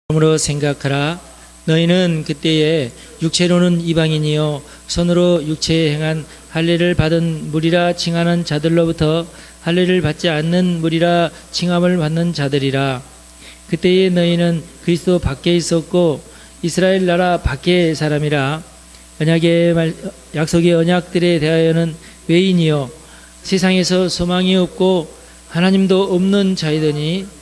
그러므로 생각하라. 너희는 그때에 육체로는 이방인이요 손으로 육체에 행한 할례를 받은 무리라 칭하는 자들로부터 할례를 받지 않는 무리라 칭함을 받는 자들이라. 그때에 너희는 그리스도 밖에 있었고 이스라엘 나라 밖의 사람이라. 언약의 약속의 언약들에 대하여는 외인이요 세상에서 소망이 없고 하나님도 없는 자이더니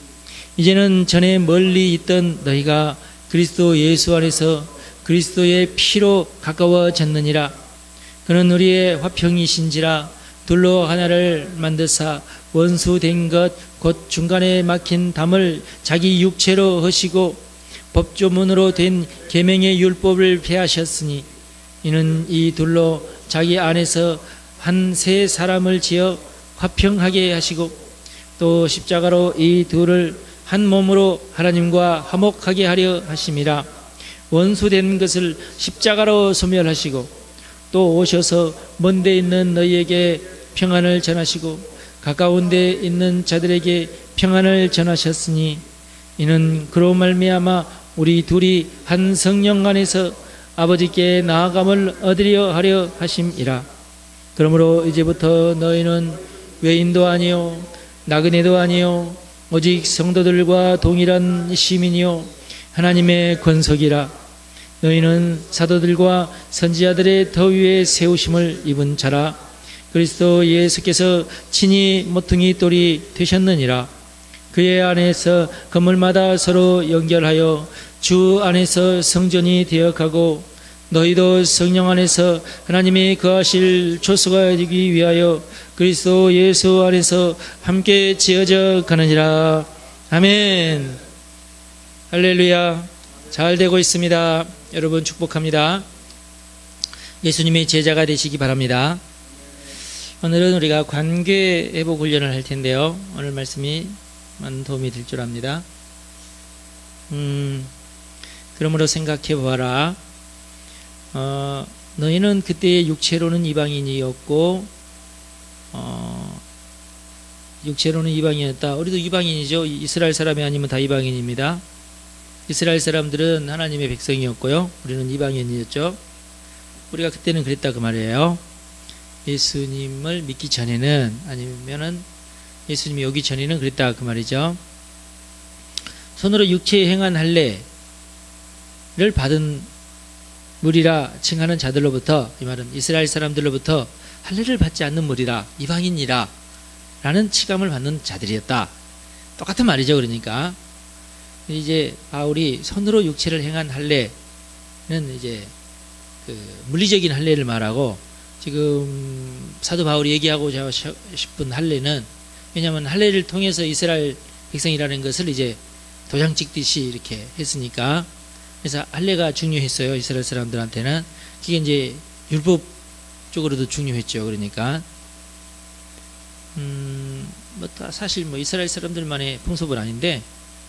이제는 전에 멀리 있던 너희가 그리스도 예수 안에서 그리스도의 피로 가까워졌느니라. 그는 우리의 화평이신지라. 둘로 하나를 만드사 원수된 것 곧 중간에 막힌 담을 자기 육체로 하시고 법조문으로 된 계명의 율법을 폐하셨으니 이는 이 둘로 자기 안에서 한 세 사람을 지어 화평하게 하시고 또 십자가로 이 둘을 한 몸으로 하나님과 화목하게 하려 하심이라. 원수된 것을 십자가로 소멸하시고 또 오셔서 먼 데 있는 너희에게 평안을 전하시고 가까운 데 있는 자들에게 평안을 전하셨으니 이는 그로 말미암아 우리 둘이 한 성령 안에서 아버지께 나아감을 얻으려 하려 하심이라. 그러므로 이제부터 너희는 외인도 아니요 나그네도 아니요 오직 성도들과 동일한 시민이요 하나님의 권속이라. 너희는 사도들과 선지자들의 더 위에 세우심을 입은 자라. 그리스도 예수께서 친히 모퉁이 돌이 되셨느니라. 그의 안에서 건물마다 서로 연결하여 주 안에서 성전이 되어가고 너희도 성령 안에서 하나님이 거하실 조소가 되기 위하여 그리스도 예수 안에서 함께 지어져 가느니라. 아멘. 할렐루야. 잘 되고 있습니다. 여러분 축복합니다. 예수님의 제자가 되시기 바랍니다. 오늘은 우리가 관계 회복 훈련을 할 텐데요. 오늘 말씀이 많은 도움이 될 줄 압니다. 그러므로 생각해 보아라. 너희는 그때의 육체로는 이방인이었고 육체로는 이방인이었다. 우리도 이방인이죠. 이스라엘 사람이 아니면 다 이방인입니다. 이스라엘 사람들은 하나님의 백성이었고요. 우리는 이방인이었죠. 우리가 그때는 그랬다 그 말이에요. 예수님을 믿기 전에는 아니면은 예수님이 오기 전에는 그랬다 그 말이죠. 손으로 육체에 행한 할례를 받은 무리라 칭하는 자들로부터, 이 말은 이스라엘 사람들로부터 할례를 받지 않는 무리라, 이방인이라 라는 칭함을 받는 자들이었다. 똑같은 말이죠. 그러니까 이제 바울이 손으로 육체를 행한 할례는 이제 그 물리적인 할례를 말하고, 지금 사도 바울이 얘기하고 싶은 할례는, 왜냐하면 할례를 통해서 이스라엘 백성이라는 것을 이제 도장 찍듯이 이렇게 했으니까, 그래서 할례가 중요했어요. 이스라엘 사람들한테는. 그게 이제 율법 쪽으로도 중요했죠. 그러니까 사실 이스라엘 사람들만의 풍습은 아닌데,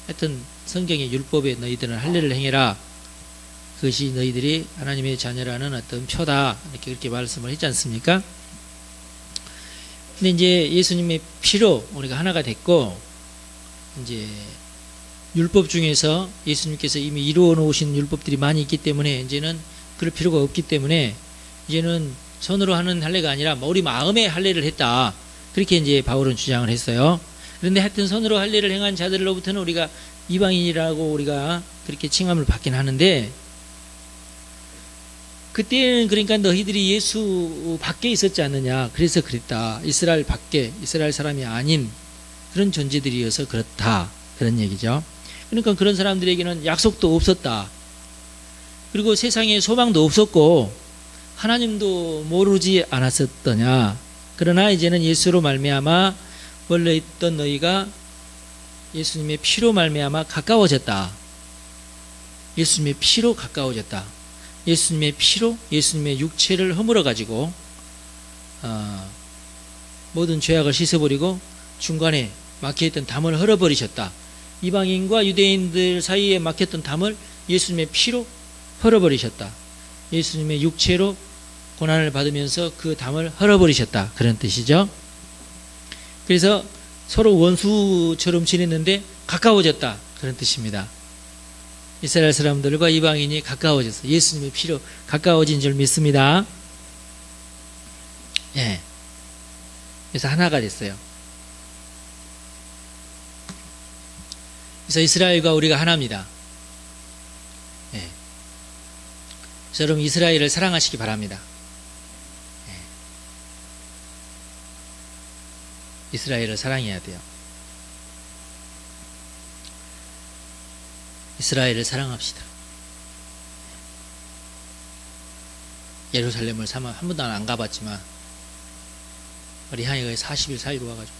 하여튼 성경의 율법에 너희들은 할례를 행해라, 그것이 너희들이 하나님의 자녀라는 어떤 표다, 이렇게 그렇게 말씀을 했지 않습니까? 근데 이제 예수님의 피로 우리가 하나가 됐고, 이제 율법 중에서 예수님께서 이미 이루어 놓으신 율법들이 많이 있기 때문에 이제는 그럴 필요가 없기 때문에 이제는 손으로 하는 할례가 아니라 우리 마음의 할례를 했다, 그렇게 이제 바울은 주장을 했어요. 그런데 하여튼 손으로 할례를 행한 자들로부터는 우리가 이방인이라고 우리가 그렇게 칭함을 받긴 하는데, 그때는 그러니까 너희들이 예수 밖에 있었지 않느냐, 그래서 그랬다. 이스라엘 밖에, 이스라엘 사람이 아닌 그런 존재들이어서 그렇다, 그런 얘기죠. 그러니까 그런 사람들에게는 약속도 없었다. 그리고 세상에 소망도 없었고 하나님도 모르지 않았었더냐. 그러나 이제는 예수로 말미암아 원래 있던 너희가 예수님의 피로 말미암아 가까워졌다. 예수님의 피로 가까워졌다. 예수님의 피로, 예수님의 육체를 허물어 가지고 모든 죄악을 씻어버리고 중간에 막혀있던 담을 헐어버리셨다. 이방인과 유대인들 사이에 막혔던 담을 예수님의 피로 헐어버리셨다. 예수님의 육체로 고난을 받으면서 그 담을 헐어버리셨다, 그런 뜻이죠. 그래서 서로 원수처럼 지냈는데 가까워졌다, 그런 뜻입니다. 이스라엘 사람들과 이방인이 가까워졌어요. 예수님의 피로 가까워진 줄 믿습니다. 예. 그래서 하나가 됐어요. 그래서 이스라엘과 우리가 하나입니다. 예. 그래서 여러분 이스라엘을 사랑하시기 바랍니다. 예. 이스라엘을 사랑해야 돼요. 이스라엘을 사랑합시다. 예루살렘을 한 번도 안 가봤지만 우리 향이가 40일 살고 와가지고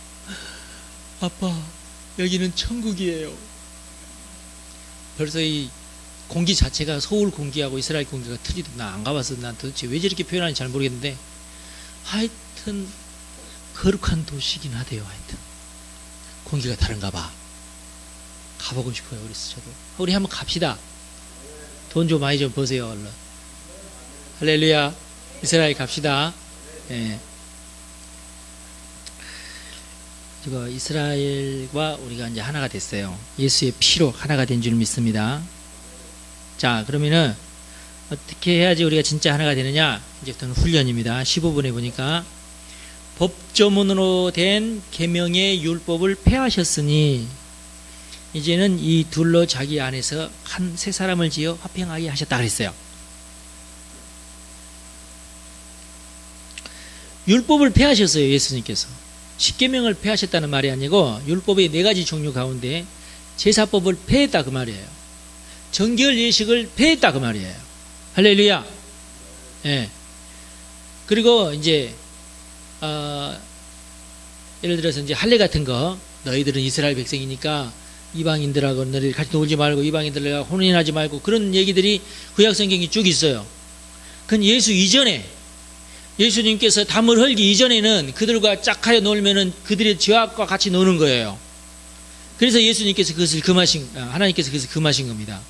아빠 여기는 천국이에요. 벌써 이 공기 자체가 서울 공기하고 이스라엘 공기가 틀리도 나 안 가봐서 난 도대체 왜 저렇게 표현하는지 잘 모르겠는데 하여튼 거룩한 도시긴 하대요. 하여튼 공기가 다른가 봐. 가보고 싶어요. 그래서 저도 우리 한번 갑시다. 돈 좀 많이 좀 버세요. 얼른. 할렐루야. 이스라엘 갑시다. 예. 이거 이스라엘과 우리가 이제 하나가 됐어요. 예수의 피로 하나가 된 줄 믿습니다. 자, 그러면은 어떻게 해야지 우리가 진짜 하나가 되느냐? 이제부터는 훈련입니다. 15분에 보니까 법조문으로 된 계명의 율법을 폐하셨으니 이제는 이 둘로 자기 안에서 한 세 사람을 지어 화평하게 하셨다 그랬어요. 율법을 폐하셨어요. 예수님께서. 십계명을 폐하셨다는 말이 아니고 율법의 4가지 종류 가운데 제사법을 폐했다 그 말이에요. 정결 예식을 폐했다 그 말이에요. 할렐루야. 예. 그리고 이제 예를 들어서 이제 할례 같은 거 너희들은 이스라엘 백성이니까 이방인들하고 너희 같이 놀지 말고 이방인들과 혼인하지 말고 그런 얘기들이 구약 성경이 쭉 있어요. 그건 예수 이전에 예수님께서 담을 헐기 이전에는 그들과 짝하여 놀면은 그들의 죄악과 같이 노는 거예요. 그래서 예수님께서 그것을 금하신 하나님께서 그것을 금하신 겁니다.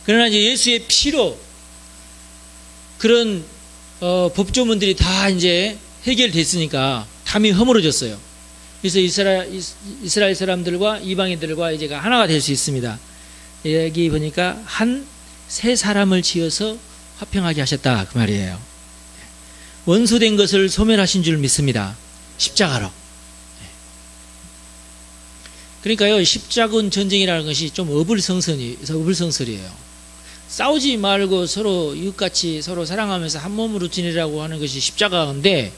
그러나 이제 예수의 피로 그런 법조문들이 다 이제 해결됐으니까 담이 허물어졌어요. 그래서 이스라엘 사람들과 이방인들과 이제가 하나가 될 수 있습니다. 여기 보니까 세 사람을 지어서 화평하게 하셨다 그 말이에요. 원수된 것을 소멸하신 줄 믿습니다. 십자가로. 그러니까요, 십자군 전쟁이라는 것이 좀 어불성설이에요. 싸우지 말고 서로 이웃같이 서로 사랑하면서 한 몸으로 지내라고 하는 것이 십자가인데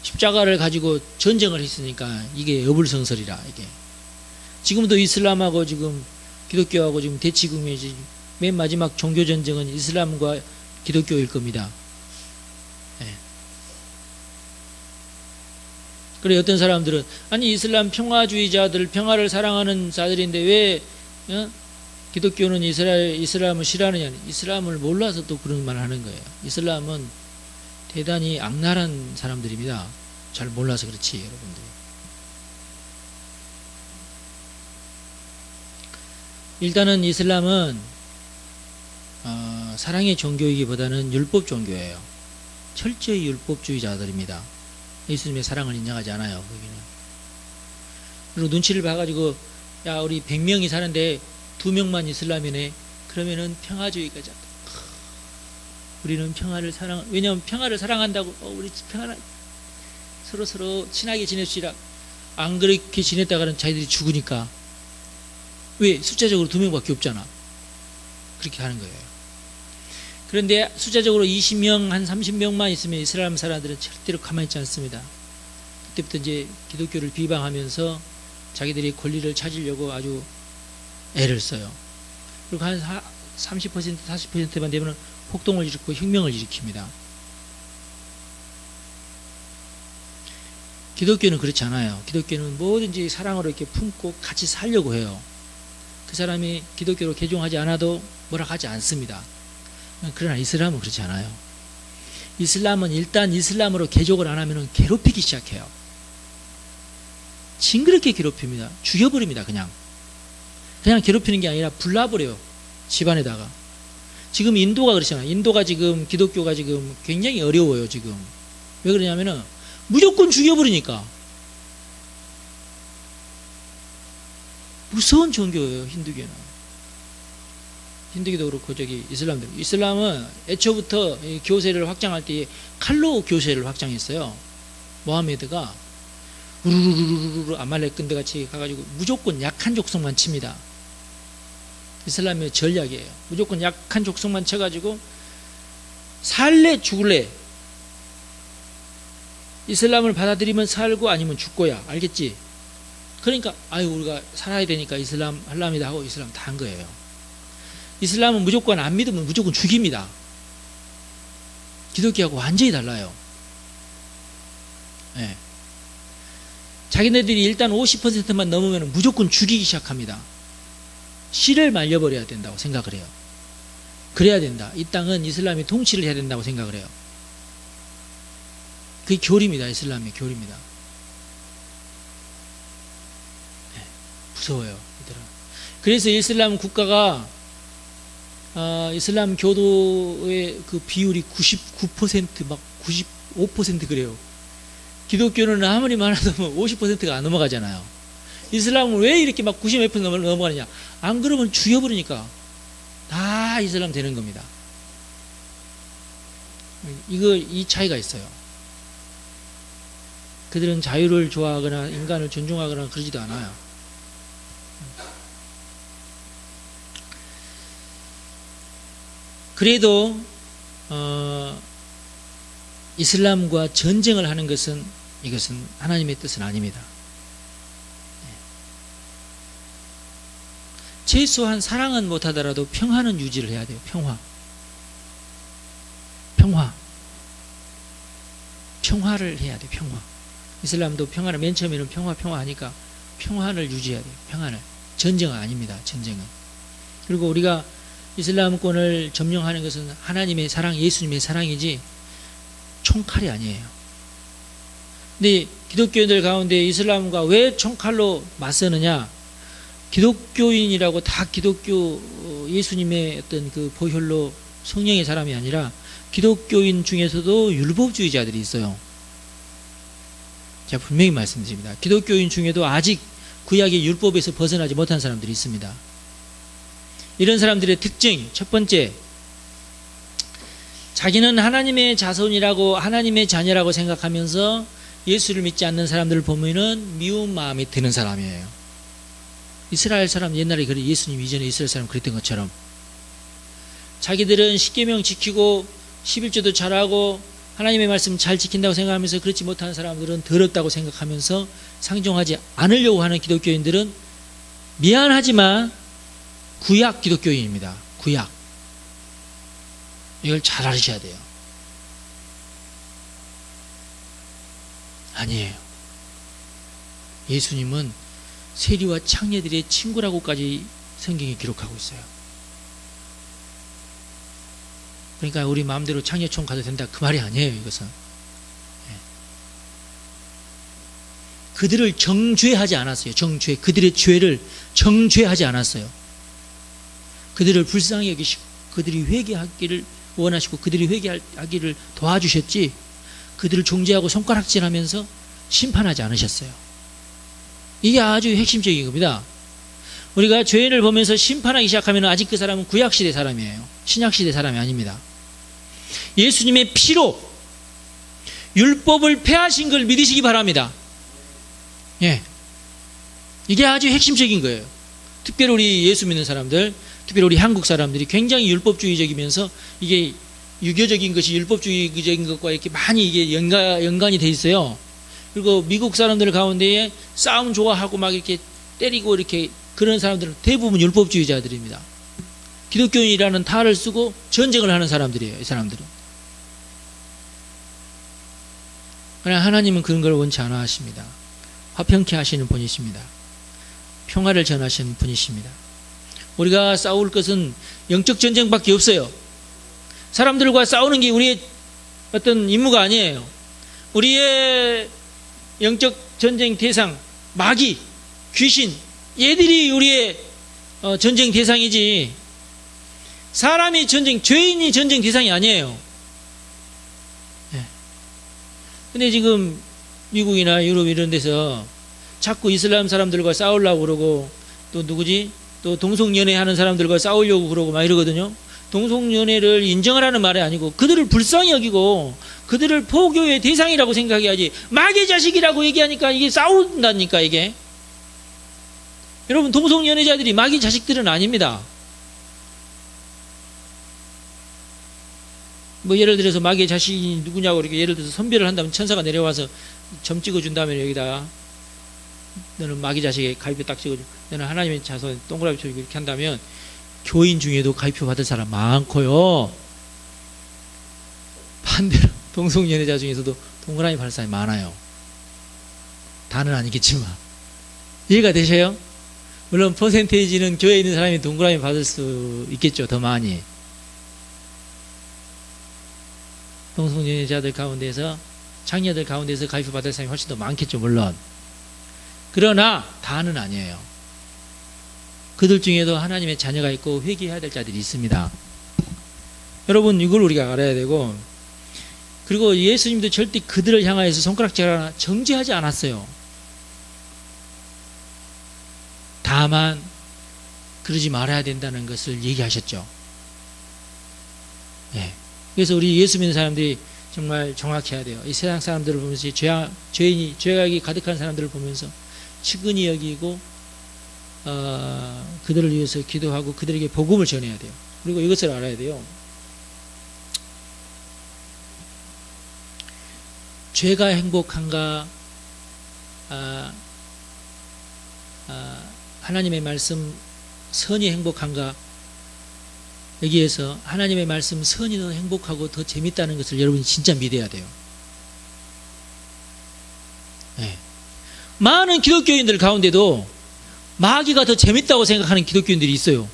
십자가를 가지고 전쟁을 했으니까 이게 어불성설이라. 이게 지금도 이슬람하고 지금 기독교하고 지금 대치국면이 맨 마지막 종교 전쟁은 이슬람과 기독교일 겁니다. 네. 그래 어떤 사람들은 아니 이슬람 평화주의자들 평화를 사랑하는 자들인데 왜 기독교는 이슬람을 싫어하느냐? 이슬람을 몰라서 또 그런 말을 하는 거예요. 이슬람은 대단히 악랄한 사람들입니다. 잘 몰라서 그렇지 여러분들. 일단은 이슬람은 사랑의 종교이기보다는 율법 종교예요. 철저히 율법주의자들입니다. 예수님의 사랑을 인정하지 않아요. 거기는. 그리고 눈치를 봐가지고 야 우리 100명이 사는데 2명만 이슬람이네. 그러면은 평화주의가 잡혀. 우리는 평화를 왜냐하면 평화를 사랑한다고 우리 서로 친하게 지냅시다. 안 그렇게 지냈다가는 자기들이 죽으니까. 왜? 숫자적으로 2명밖에 없잖아. 그렇게 하는 거예요. 그런데 숫자적으로 20명 한 30명만 있으면 이슬람 사람들은 절대로 가만히 있지 않습니다. 그때부터 이제 기독교를 비방하면서 자기들이 권리를 찾으려고 아주 애를 써요. 그리고 한 30% 40%만 되면 폭동을 일으키고 혁명을 일으킵니다. 기독교는 그렇지 않아요. 기독교는 뭐든지 사랑으로 이렇게 품고 같이 살려고 해요. 그 사람이 기독교로 개종하지 않아도 뭐라 하지 않습니다. 그러나 이슬람은 그렇지 않아요. 이슬람은 일단 이슬람으로 개종을 안 하면 괴롭히기 시작해요. 징그럽게 괴롭힙니다. 죽여버립니다. 그냥 괴롭히는 게 아니라 불나버려요. 집안에다가. 지금 인도가 그렇잖아요. 인도가 지금 기독교가 지금 굉장히 어려워요. 지금 왜 그러냐면은 무조건 죽여버리니까. 무서운 종교예요. 힌두교는. 힌두교도 그렇고 저기 이슬람도. 이슬람은 애초부터 이 교세를 확장할 때 칼로 교세를 확장했어요. 모하메드가 우르르르르르 아말렉 근대 같이 가가지고 무조건 약한 족속만 칩니다. 이슬람의 전략이에요. 무조건 약한 족속만 쳐가지고 살래 죽을래. 이슬람을 받아들이면 살고 아니면 죽고야. 알겠지? 그러니까 우리가 살아야 되니까 이슬람 할랍니다 하고 이슬람 다 한 거예요. 이슬람은 무조건 안 믿으면 무조건 죽입니다. 기독교하고 완전히 달라요. 네. 자기네들이 일단 50%만 넘으면 무조건 죽이기 시작합니다. 씨를 말려버려야 된다고 생각을 해요. 그래야 된다. 이 땅은 이슬람이 통치를 해야 된다고 생각을 해요. 그게 교리입니다. 이슬람의 교리입니다. 네. 무서워요. 얘들아. 그래서 이슬람 국가가 이슬람 교도의 그 비율이 99% 막 95% 그래요. 기독교는 아무리 많아도 50%가 안 넘어가잖아요. 이슬람은 왜 이렇게 막 90몇% 넘어가느냐? 안 그러면 죽여버리니까 다 이슬람 되는 겁니다. 이 차이가 있어요. 그들은 자유를 좋아하거나 인간을 존중하거나 그러지도 않아요. 그래도 이슬람과 전쟁을 하는 것은 이것은 하나님의 뜻은 아닙니다. 최소한 사랑은 못하더라도 평화는 유지를 해야 돼요. 평화를 해야 돼요. 평화. 이슬람도 평화를 맨 처음에는 평화 하니까 평화를 유지해야 돼요. 평화를. 전쟁은 아닙니다. 전쟁은. 그리고 우리가 이슬람권을 점령하는 것은 하나님의 사랑, 예수님의 사랑이지 총칼이 아니에요. 근데 기독교인들 가운데 이슬람과 왜 총칼로 맞서느냐? 기독교인이라고 다 기독교 예수님의 어떤 그 보혈로 성령의 사람이 아니라 기독교인 중에서도 율법주의자들이 있어요. 제가 분명히 말씀드립니다. 기독교인 중에도 아직 구약의 율법에서 벗어나지 못한 사람들이 있습니다. 이런 사람들의 특징, 첫 번째, 자기는 하나님의 자손이라고 하나님의 자녀라고 생각하면서 예수를 믿지 않는 사람들을 보면은 미운 마음이 드는 사람이에요. 이스라엘 사람 옛날에 그래, 예수님 이전에 이스라엘 사람 그랬던 것처럼 자기들은 십계명 지키고 11조도 잘하고 하나님의 말씀 잘 지킨다고 생각하면서 그렇지 못한 사람들은 더럽다고 생각하면서 상종하지 않으려고 하는 기독교인들은 미안하지만 구약 기독교인입니다. 구약. 이걸 잘 알으셔야 돼요. 아니에요. 예수님은 세리와 창녀들의 친구라고까지 성경이 기록하고 있어요. 그러니까 우리 마음대로 창녀촌 가도 된다 그 말이 아니에요. 이것은 그들을 정죄하지 않았어요. 그들의 죄를 정죄하지 않았어요. 그들을 불쌍히 여기시고 그들이 회개하기를 원하시고 그들이 회개하기를 도와주셨지 그들을 정죄하고 손가락질하면서 심판하지 않으셨어요. 이게 아주 핵심적인 겁니다. 우리가 죄인을 보면서 심판하기 시작하면 아직 그 사람은 구약시대 사람이에요. 신약시대 사람이 아닙니다. 예수님의 피로 율법을 폐하신 걸 믿으시기 바랍니다. 예, 이게 아주 핵심적인 거예요. 특별히 우리 예수 믿는 사람들, 특별히 우리 한국 사람들이 굉장히 율법주의적이면서 이게 유교적인 것이 율법주의적인 것과 이렇게 많이 이게 연관이 돼 있어요. 그리고 미국 사람들 가운데에 싸움 좋아하고 막 이렇게 때리고 이렇게 그런 사람들은 대부분 율법주의자들입니다. 기독교인이라는 탈을 쓰고 전쟁을 하는 사람들이에요. 이 사람들은. 그러나 하나님은 그런 걸 원치 않아 하십니다. 화평케 하시는 분이십니다. 평화를 전하시는 분이십니다. 우리가 싸울 것은 영적 전쟁밖에 없어요. 사람들과 싸우는 게 우리의 어떤 임무가 아니에요. 우리의 영적 전쟁 대상, 마귀, 귀신, 얘들이 우리의 전쟁 대상이지 사람이 죄인이 전쟁 대상이 아니에요. 네. 근데 지금 미국이나 유럽 이런 데서 자꾸 이슬람 사람들과 싸우려고 그러고 또 누구지? 또 동성연애 하는 사람들과 싸우려고 그러고 막 이러거든요. 동성연애를 인정하라는 말이 아니고 그들을 불쌍히 여기고 그들을 포교의 대상이라고 생각해야지, 마귀의 자식이라고 얘기하니까 이게 싸운다니까. 이게 여러분, 동성연애자들이 마귀의 자식들은 아닙니다. 뭐 예를 들어서 마귀의 자식이 누구냐고 이렇게 예를 들어서 선별을 한다면 천사가 내려와서 점 찍어준 다음에 여기다 너는 마귀 자식의 가위표 딱 찍어줘, 너는 하나님의 자손 동그라미 쳐주고 이렇게 한다면 교인 중에도 가위표 받을 사람 많고요. 반대로 동성연애자 중에서도 동그라미 받을 사람이 많아요. 다는 아니겠지만. 이해가 되셔요? 물론 퍼센테이지는 교회에 있는 사람이 동그라미 받을 수 있겠죠. 더 많이. 동성연애자들 가운데서, 장녀들 가운데서 가위표 받을 사람이 훨씬 더 많겠죠. 물론. 그러나 다는 아니에요. 그들 중에도 하나님의 자녀가 있고 회개해야 될 자들이 있습니다. 여러분, 이걸 우리가 알아야 되고, 그리고 예수님도 절대 그들을 향하여서 손가락질 하나 정죄하지 않았어요. 다만 그러지 말아야 된다는 것을 얘기하셨죠. 네. 그래서 우리 예수 믿는 사람들이 정말 정확해야 돼요. 이 세상 사람들을 보면서 죄악이 가득한 사람들을 보면서 측은히 여기고 그들을 위해서 기도하고 그들에게 복음을 전해야 돼요. 그리고 이것을 알아야 돼요. 죄가 행복한가, 하나님의 말씀 선이 행복한가, 여기에서 하나님의 말씀 선이 더 행복하고 더 재밌다는 것을 여러분이 진짜 믿어야 돼요. 네. 많은 기독교인들 가운데도 마귀가 더 재밌다고 생각하는 기독교인들이 있어요.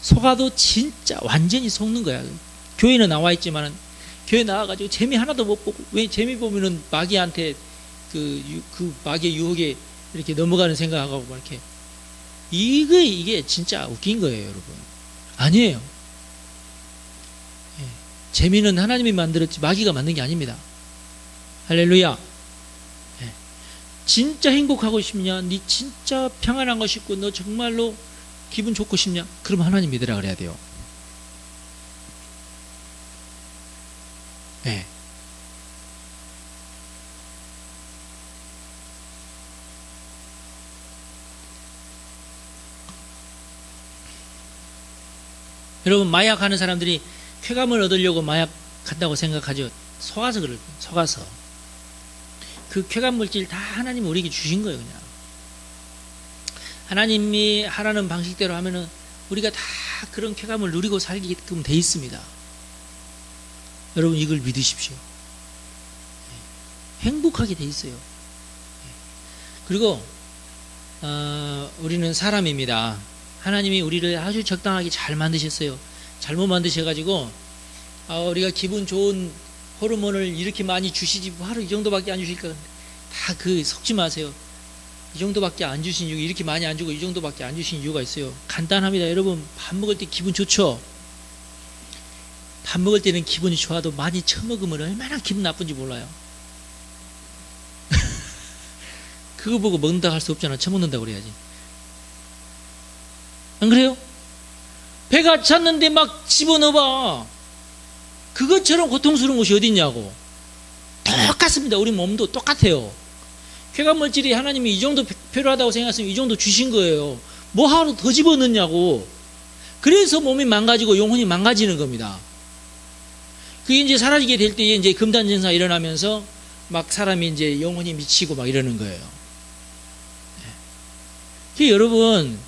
속아도 진짜 완전히 속는 거야. 교회는 나와 있지만은 교회 나와가지고 재미 하나도 못 보고, 왜 재미 보면은 마귀한테 그 마귀의 유혹에 이렇게 넘어가는 생각하고 막 이렇게. 이게 진짜 웃긴 거예요, 여러분. 아니에요. 예. 재미는 하나님이 만들었지 마귀가 만든 게 아닙니다. 할렐루야. 예. 진짜 행복하고 싶냐? 네 진짜 평안한 거 싶고 너 정말로 기분 좋고 싶냐? 그럼 하나님 믿으라 그래야 돼요. 예. 여러분, 마약하는 사람들이 쾌감을 얻으려고 마약 간다고 생각하죠. 속아서 그럴 거예요. 속아서. 그 쾌감 물질 다 하나님이 우리에게 주신 거예요. 그냥 하나님이 하라는 방식대로 하면은 우리가 다 그런 쾌감을 누리고 살게끔 돼 있습니다. 여러분, 이걸 믿으십시오. 행복하게 돼 있어요. 그리고 우리는 사람입니다. 하나님이 우리를 아주 적당하게 잘 만드셨어요. 잘못 만드셔가지고 우리가 기분 좋은 호르몬을 이렇게 많이 주시지 바로 이 정도밖에 안 주실 거예요. 다 속지 마세요. 이 정도밖에 안 주신 이유, 이렇게 많이 안 주고 이 정도밖에 안 주신 이유가 있어요. 간단합니다. 여러분, 밥 먹을 때 기분 좋죠? 밥 먹을 때는 기분이 좋아도 많이 처먹으면 얼마나 기분 나쁜지 몰라요. 그거 보고 먹는다고 할 수 없잖아. 처먹는다고 그래야지. 안 그래요? 배가 찼는데 막 집어넣어봐. 그것처럼 고통스러운 것이 어딨냐고. 똑같습니다. 우리 몸도 똑같아요. 쾌감물질이 하나님이 이 정도 필요하다고 생각했으면 이 정도 주신 거예요. 뭐 하루 더 집어넣냐고. 그래서 몸이 망가지고 영혼이 망가지는 겁니다. 그게 이제 사라지게 될 때에 이제 금단증상 일어나면서 막 사람이 이제 영혼이 미치고 막 이러는 거예요. 여러분,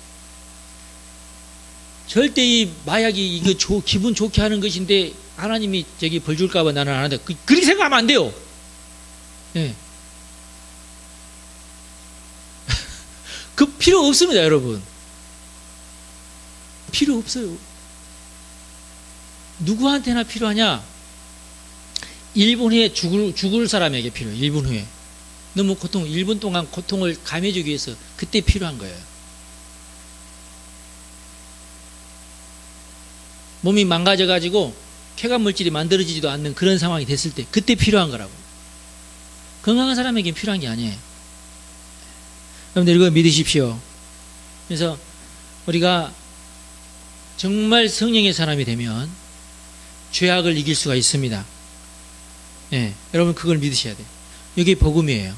절대 이 마약이 이거 기분 좋게 하는 것인데 하나님이 저기 벌 줄까봐 나는 안 한다. 그렇게 생각하면 안 돼요. 예. 그 필요 없습니다, 여러분. 필요 없어요. 누구한테나 필요하냐? 1분 후에 죽을 사람에게 필요해요. 1분 후에. 너무 1분 동안 고통을 감해주기 위해서 그때 필요한 거예요. 몸이 망가져가지고 쾌감물질이 만들어지지도 않는 그런 상황이 됐을 때 그때 필요한 거라고. 건강한 사람에게 필요한 게 아니에요. 여러분들 이거 믿으십시오. 그래서 우리가 정말 성령의 사람이 되면 죄악을 이길 수가 있습니다. 예, 여러분 그걸 믿으셔야 돼요. 이게 복음이에요.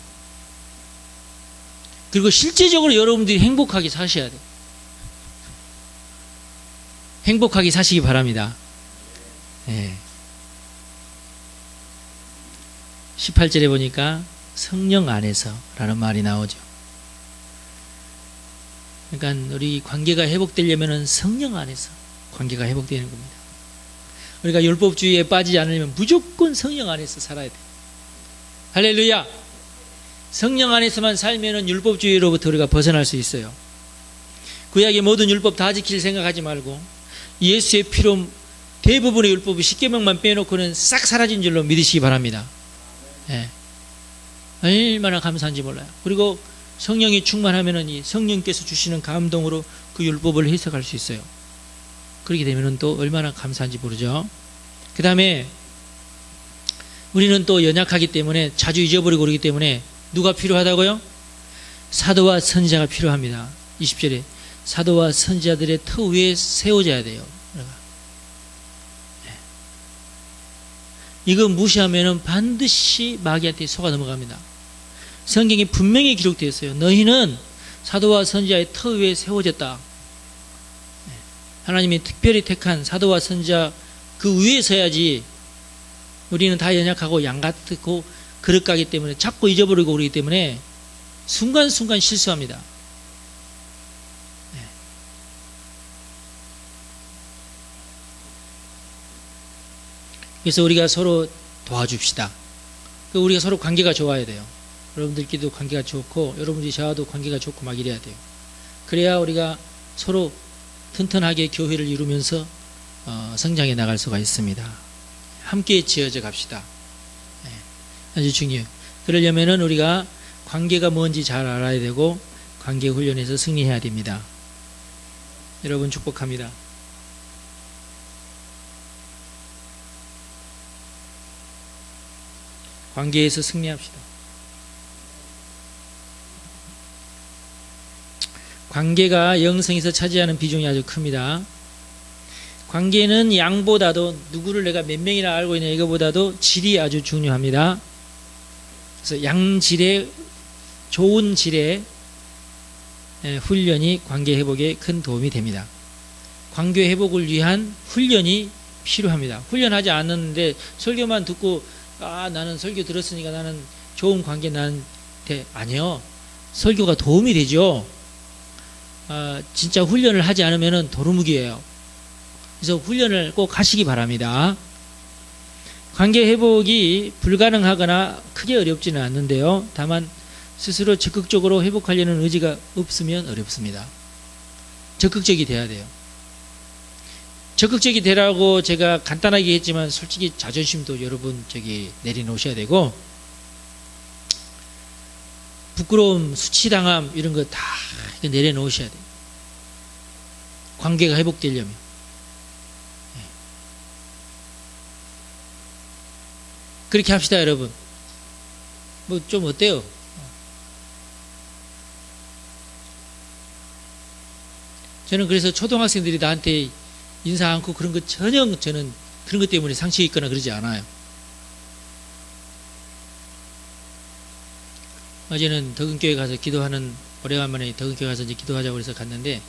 그리고 실제적으로 여러분들이 행복하게 사셔야 돼요. 행복하게 사시기 바랍니다. 예. 18절에 보니까 성령 안에서 라는 말이 나오죠. 그러니까 우리 관계가 회복되려면 성령 안에서 관계가 회복되는 겁니다. 우리가 율법주의에 빠지지 않으려면 무조건 성령 안에서 살아야 돼요. 할렐루야! 성령 안에서만 살면 율법주의로부터 우리가 벗어날 수 있어요. 구약의 모든 율법 다 지킬 생각하지 말고 예수의 피로 대부분의 율법이 10계명만 빼놓고는 싹 사라진 줄로 믿으시기 바랍니다. 예. 얼마나 감사한지 몰라요. 그리고 성령이 충만하면 이 성령께서 주시는 감동으로 그 율법을 해석할 수 있어요. 그렇게 되면 또 얼마나 감사한지 모르죠. 그 다음에 우리는 또 연약하기 때문에 자주 잊어버리고 그러기 때문에 누가 필요하다고요? 사도와 선지자가 필요합니다. 20절에 사도와 선지자들의 터 위에 세워져야 돼요. 이거 무시하면 반드시 마귀한테 속아 넘어갑니다. 성경에 분명히 기록되어 있어요. 너희는 사도와 선지자의 터 위에 세워졌다. 하나님이 특별히 택한 사도와 선지자 그 위에 서야지. 우리는 다 연약하고 양 같고 그릇 가기 때문에 자꾸 잊어버리고 그러기 때문에 순간순간 실수합니다. 그래서 우리가 서로 도와줍시다. 우리가 서로 관계가 좋아야 돼요. 여러분들끼리도 관계가 좋고 여러분들이 저와도 관계가 좋고 막 이래야 돼요. 그래야 우리가 서로 튼튼하게 교회를 이루면서 성장해 나갈 수가 있습니다. 함께 지어져 갑시다. 아주 중요해요. 그러려면은 우리가 관계가 뭔지 잘 알아야 되고 관계 훈련에서 승리해야 됩니다. 여러분 축복합니다. 관계에서 승리합시다. 관계가 영성에서 차지하는 비중이 아주 큽니다. 관계는 양보다도 누구를 내가 몇 명이나 알고 있냐 이거보다도 질이 아주 중요합니다. 그래서 양질의 좋은 질의 훈련이 관계 회복에 큰 도움이 됩니다. 관계 회복을 위한 훈련이 필요합니다. 훈련하지 않는데 설교만 듣고 나는 설교 들었으니까 나는 좋은 관계 나한테 아니요. 설교가 도움이 되죠. 진짜 훈련을 하지 않으면 도루묵이에요. 그래서 훈련을 꼭 하시기 바랍니다. 관계 회복이 불가능하거나 크게 어렵지는 않는데요. 다만 스스로 적극적으로 회복하려는 의지가 없으면 어렵습니다. 적극적이 돼야 돼요. 적극적이 되라고 제가 간단하게 했지만 솔직히 자존심도 여러분 내려놓으셔야 되고 부끄러움, 수치당함 이런 거 다 내려놓으셔야 돼요. 관계가 회복되려면. 그렇게 합시다 여러분. 뭐 좀 어때요? 저는 그래서 초등학생들이 나한테 인사 않고 그런 거 전혀 저는 그런 것 때문에 상처 있거나 그러지 않아요. 어제는 덕은교회 가서 기도하는 오래간만에 덕은교회 가서 이제 기도하자고 해서 갔는데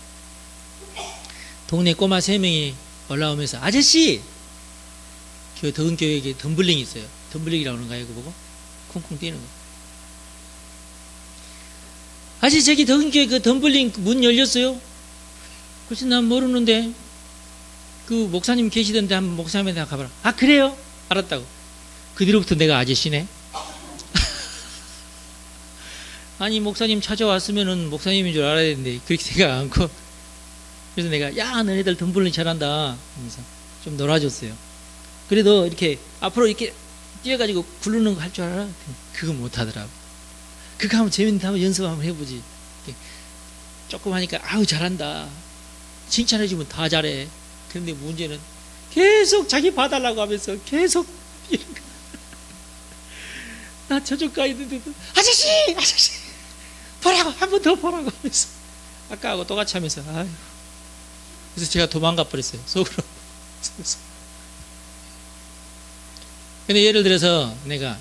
동네 꼬마 3명이 올라오면서 아저씨! 그 덕은교회에 덤블링이 있어요. 덤블링이라고 그러는 거예요. 그거 보고 쿵쿵 뛰는 거. 아저씨 저기 덕은교회 그 덤블링 문 열렸어요? 글쎄 난 모르는데 그 목사님 계시던데 한번 목사님한테 가봐라. 아 그래요? 알았다고. 그 뒤로부터 내가 아저씨네. 아니 목사님 찾아왔으면은 목사님인 줄 알아야 되는데 그렇게 생각 않고 그래서 내가 야 너네들 덤블링 잘한다 하면서 좀 놀아줬어요. 그래도 이렇게 앞으로 이렇게 뛰어가지고 굴르는 거 할 줄 알아? 그거 못하더라고. 그거 한번 재밌는데 한번 연습 한번 해보지. 조금 하니까 아우 잘한다. 칭찬해주면 다 잘해. 그런데 문제는 계속 자기 봐달라고 하면서 계속 나 저쪽 가 있는데도 아저씨 보라고 한 번 더 보라고 하면서 아까하고 똑같이 하면서 아유 그래서 제가 도망가 버렸어요. 속으로. 근데 예를 들어서 내가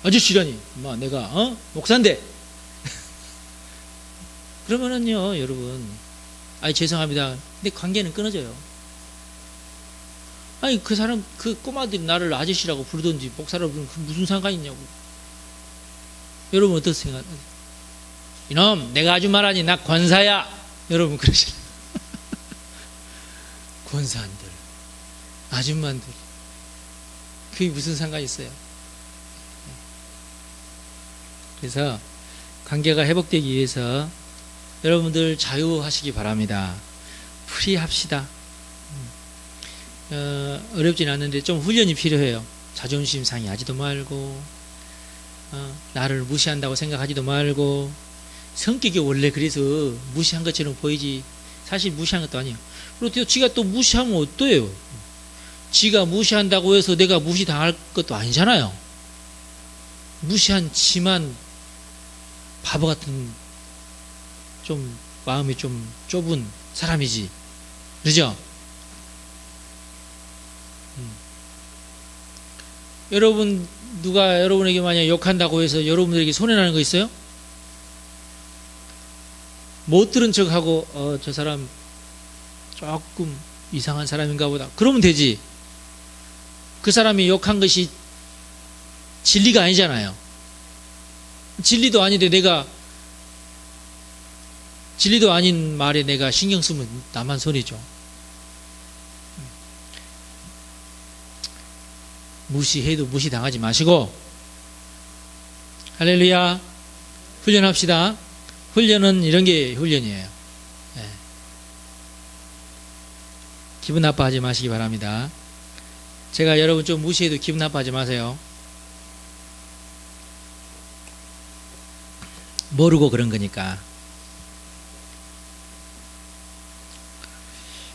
아저씨라니, 뭐 내가 목사인데 그러면은요, 여러분, 아니 죄송합니다. 근데 관계는 끊어져요. 아니 그 사람, 그 꼬마들이 나를 아저씨라고 부르든지 목사라고 부르면 그 무슨 상관이 있냐고. 여러분 어떻게 생각하세요? 이놈, 내가 아줌마라니 나 권사야. 여러분 그러시나요? 권사한들, 아줌마들, 그게 무슨 상관이 있어요? 그래서 관계가 회복되기 위해서 여러분들 자유하시기 바랍니다. 프리합시다. 어렵진 않는데 좀 훈련이 필요해요. 자존심 상해하지도 말고, 나를 무시한다고 생각하지도 말고. 성격이 원래 그래서 무시한 것처럼 보이지 사실 무시한 것도 아니에요. 그리고 또 지가 또 무시하면 어때요? 지가 무시한다고 해서 내가 무시당할 것도 아니잖아요. 무시한 지만 바보 같은, 좀 마음이 좀 좁은 사람이지, 그러죠? 여러분, 누가 여러분에게 만약 욕한다고 해서 여러분들에게 손해나는 거 있어요? 못 들은 척하고 저 사람 조금 이상한 사람인가 보다, 그러면 되지. 그 사람이 욕한 것이 진리가 아니잖아요. 진리도 아닌데 내가, 진리도 아닌 말에 내가 신경 쓰면 나만 손해죠. 무시해도 무시당하지 마시고, 할렐루야, 훈련합시다. 훈련은 이런 게 훈련이에요. 네. 기분 나빠하지 마시기 바랍니다. 제가 여러분 좀 무시해도 기분 나빠하지 마세요. 모르고 그런 거니까.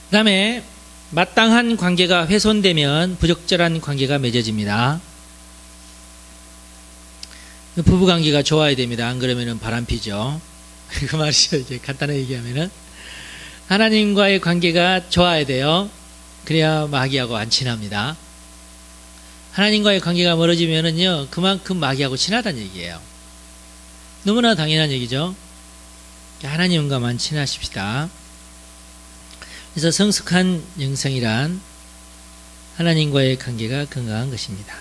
그 다음에 마땅한 관계가 훼손되면 부적절한 관계가 맺어집니다. 부부관계가 좋아야 됩니다. 안 그러면 바람피죠. 그 말이죠. 이제 간단하게 얘기하면은 하나님과의 관계가 좋아야 돼요. 그래야 마귀하고 안 친합니다. 하나님과의 관계가 멀어지면은요, 그만큼 마귀하고 친하다는 얘기예요. 너무나 당연한 얘기죠. 하나님과만 친하십시다. 그래서 성숙한 영성이란 하나님과의 관계가 건강한 것입니다.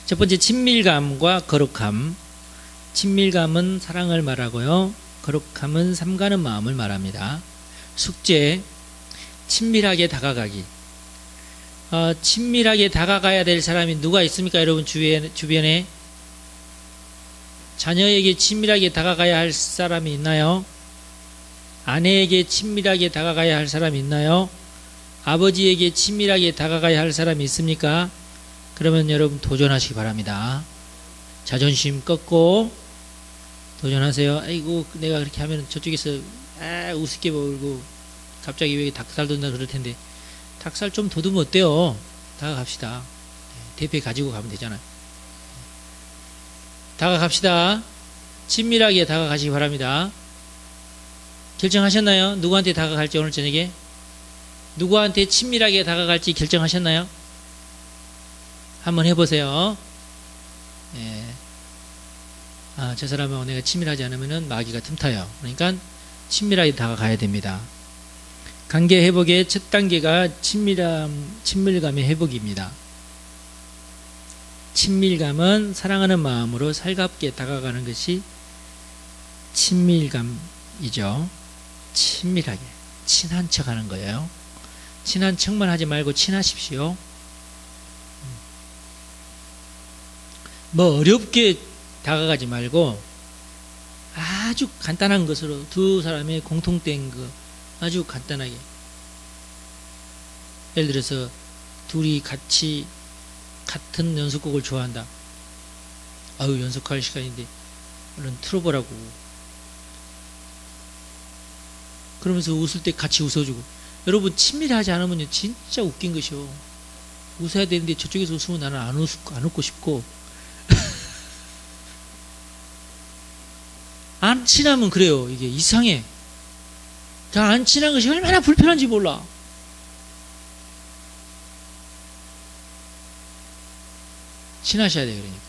첫 번째, 친밀감과 거룩함. 친밀감은 사랑을 말하고요, 거룩함은 삼가는 마음을 말합니다. 숙제, 친밀하게 다가가기. 친밀하게 다가가야 될 사람이 누가 있습니까? 여러분 주변에 자녀에게 친밀하게 다가가야 할 사람이 있나요? 아내에게 친밀하게 다가가야 할 사람이 있나요? 아버지에게 친밀하게 다가가야 할 사람이 있습니까? 그러면 여러분 도전하시기 바랍니다. 자존심 꺾고 도전하세요. 아이고 내가 그렇게 하면 저쪽에서 우습게 보고 갑자기 왜 닭살 돋나 그럴 텐데, 닭살 좀 돋으면 어때요? 다가갑시다. 대패 가지고 가면 되잖아요. 다가갑시다. 친밀하게 다가가시기 바랍니다. 결정하셨나요? 누구한테 다가갈지 오늘 저녁에? 누구한테 친밀하게 다가갈지 결정하셨나요? 한번 해보세요. 예. 저 사람하고 내가 친밀하지 않으면 마귀가 틈타요. 그러니까 친밀하게 다가가야 됩니다. 관계 회복의 첫 단계가 친밀감의 회복입니다. 친밀감은 사랑하는 마음으로 살갑게 다가가는 것이 친밀감이죠. 친밀하게, 친한 척 하는 거예요. 친한 척만 하지 말고 친하십시오. 뭐 어렵게 다가가지 말고 아주 간단한 것으로, 두 사람의 공통된 거 아주 간단하게. 예를 들어서 둘이 같이 같은 연습곡을 좋아한다. 아유 연습할 시간인데 얼른 틀어보라고. 그러면서 웃을 때 같이 웃어주고. 여러분 친밀하지 않으면 진짜 웃긴 것이요. 웃어야 되는데 저쪽에서 웃으면 나는 안 웃고 싶고 안 친하면 그래요. 이게 이상해. 더 안 친한 것이 얼마나 불편한지 몰라. 친하셔야 돼요. 그러니까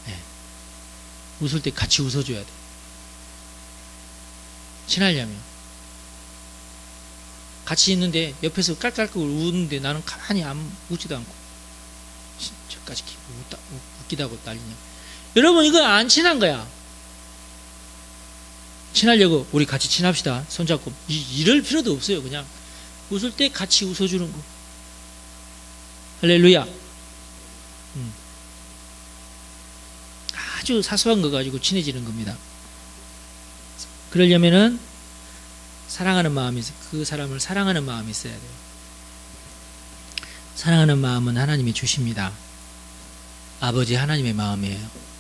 네. 웃을 때 같이 웃어줘야 돼. 친하려면 같이 있는데 옆에서 깔깔깔 우는데 나는 가만히 웃지도 않고 저까지 웃기다고 난리냐. 여러분 이거 안 친한 거야. 친하려고 우리 같이 친합시다. 손잡고 이럴 필요도 없어요. 그냥 웃을 때 같이 웃어주는 거. 할렐루야. 아주 사소한 거 가지고 친해지는 겁니다. 그러려면은 사랑하는 마음이, 그 사람을 사랑하는 마음이 있어야 돼요. 사랑하는 마음은 하나님이 주십니다. 아버지 하나님의 마음이에요.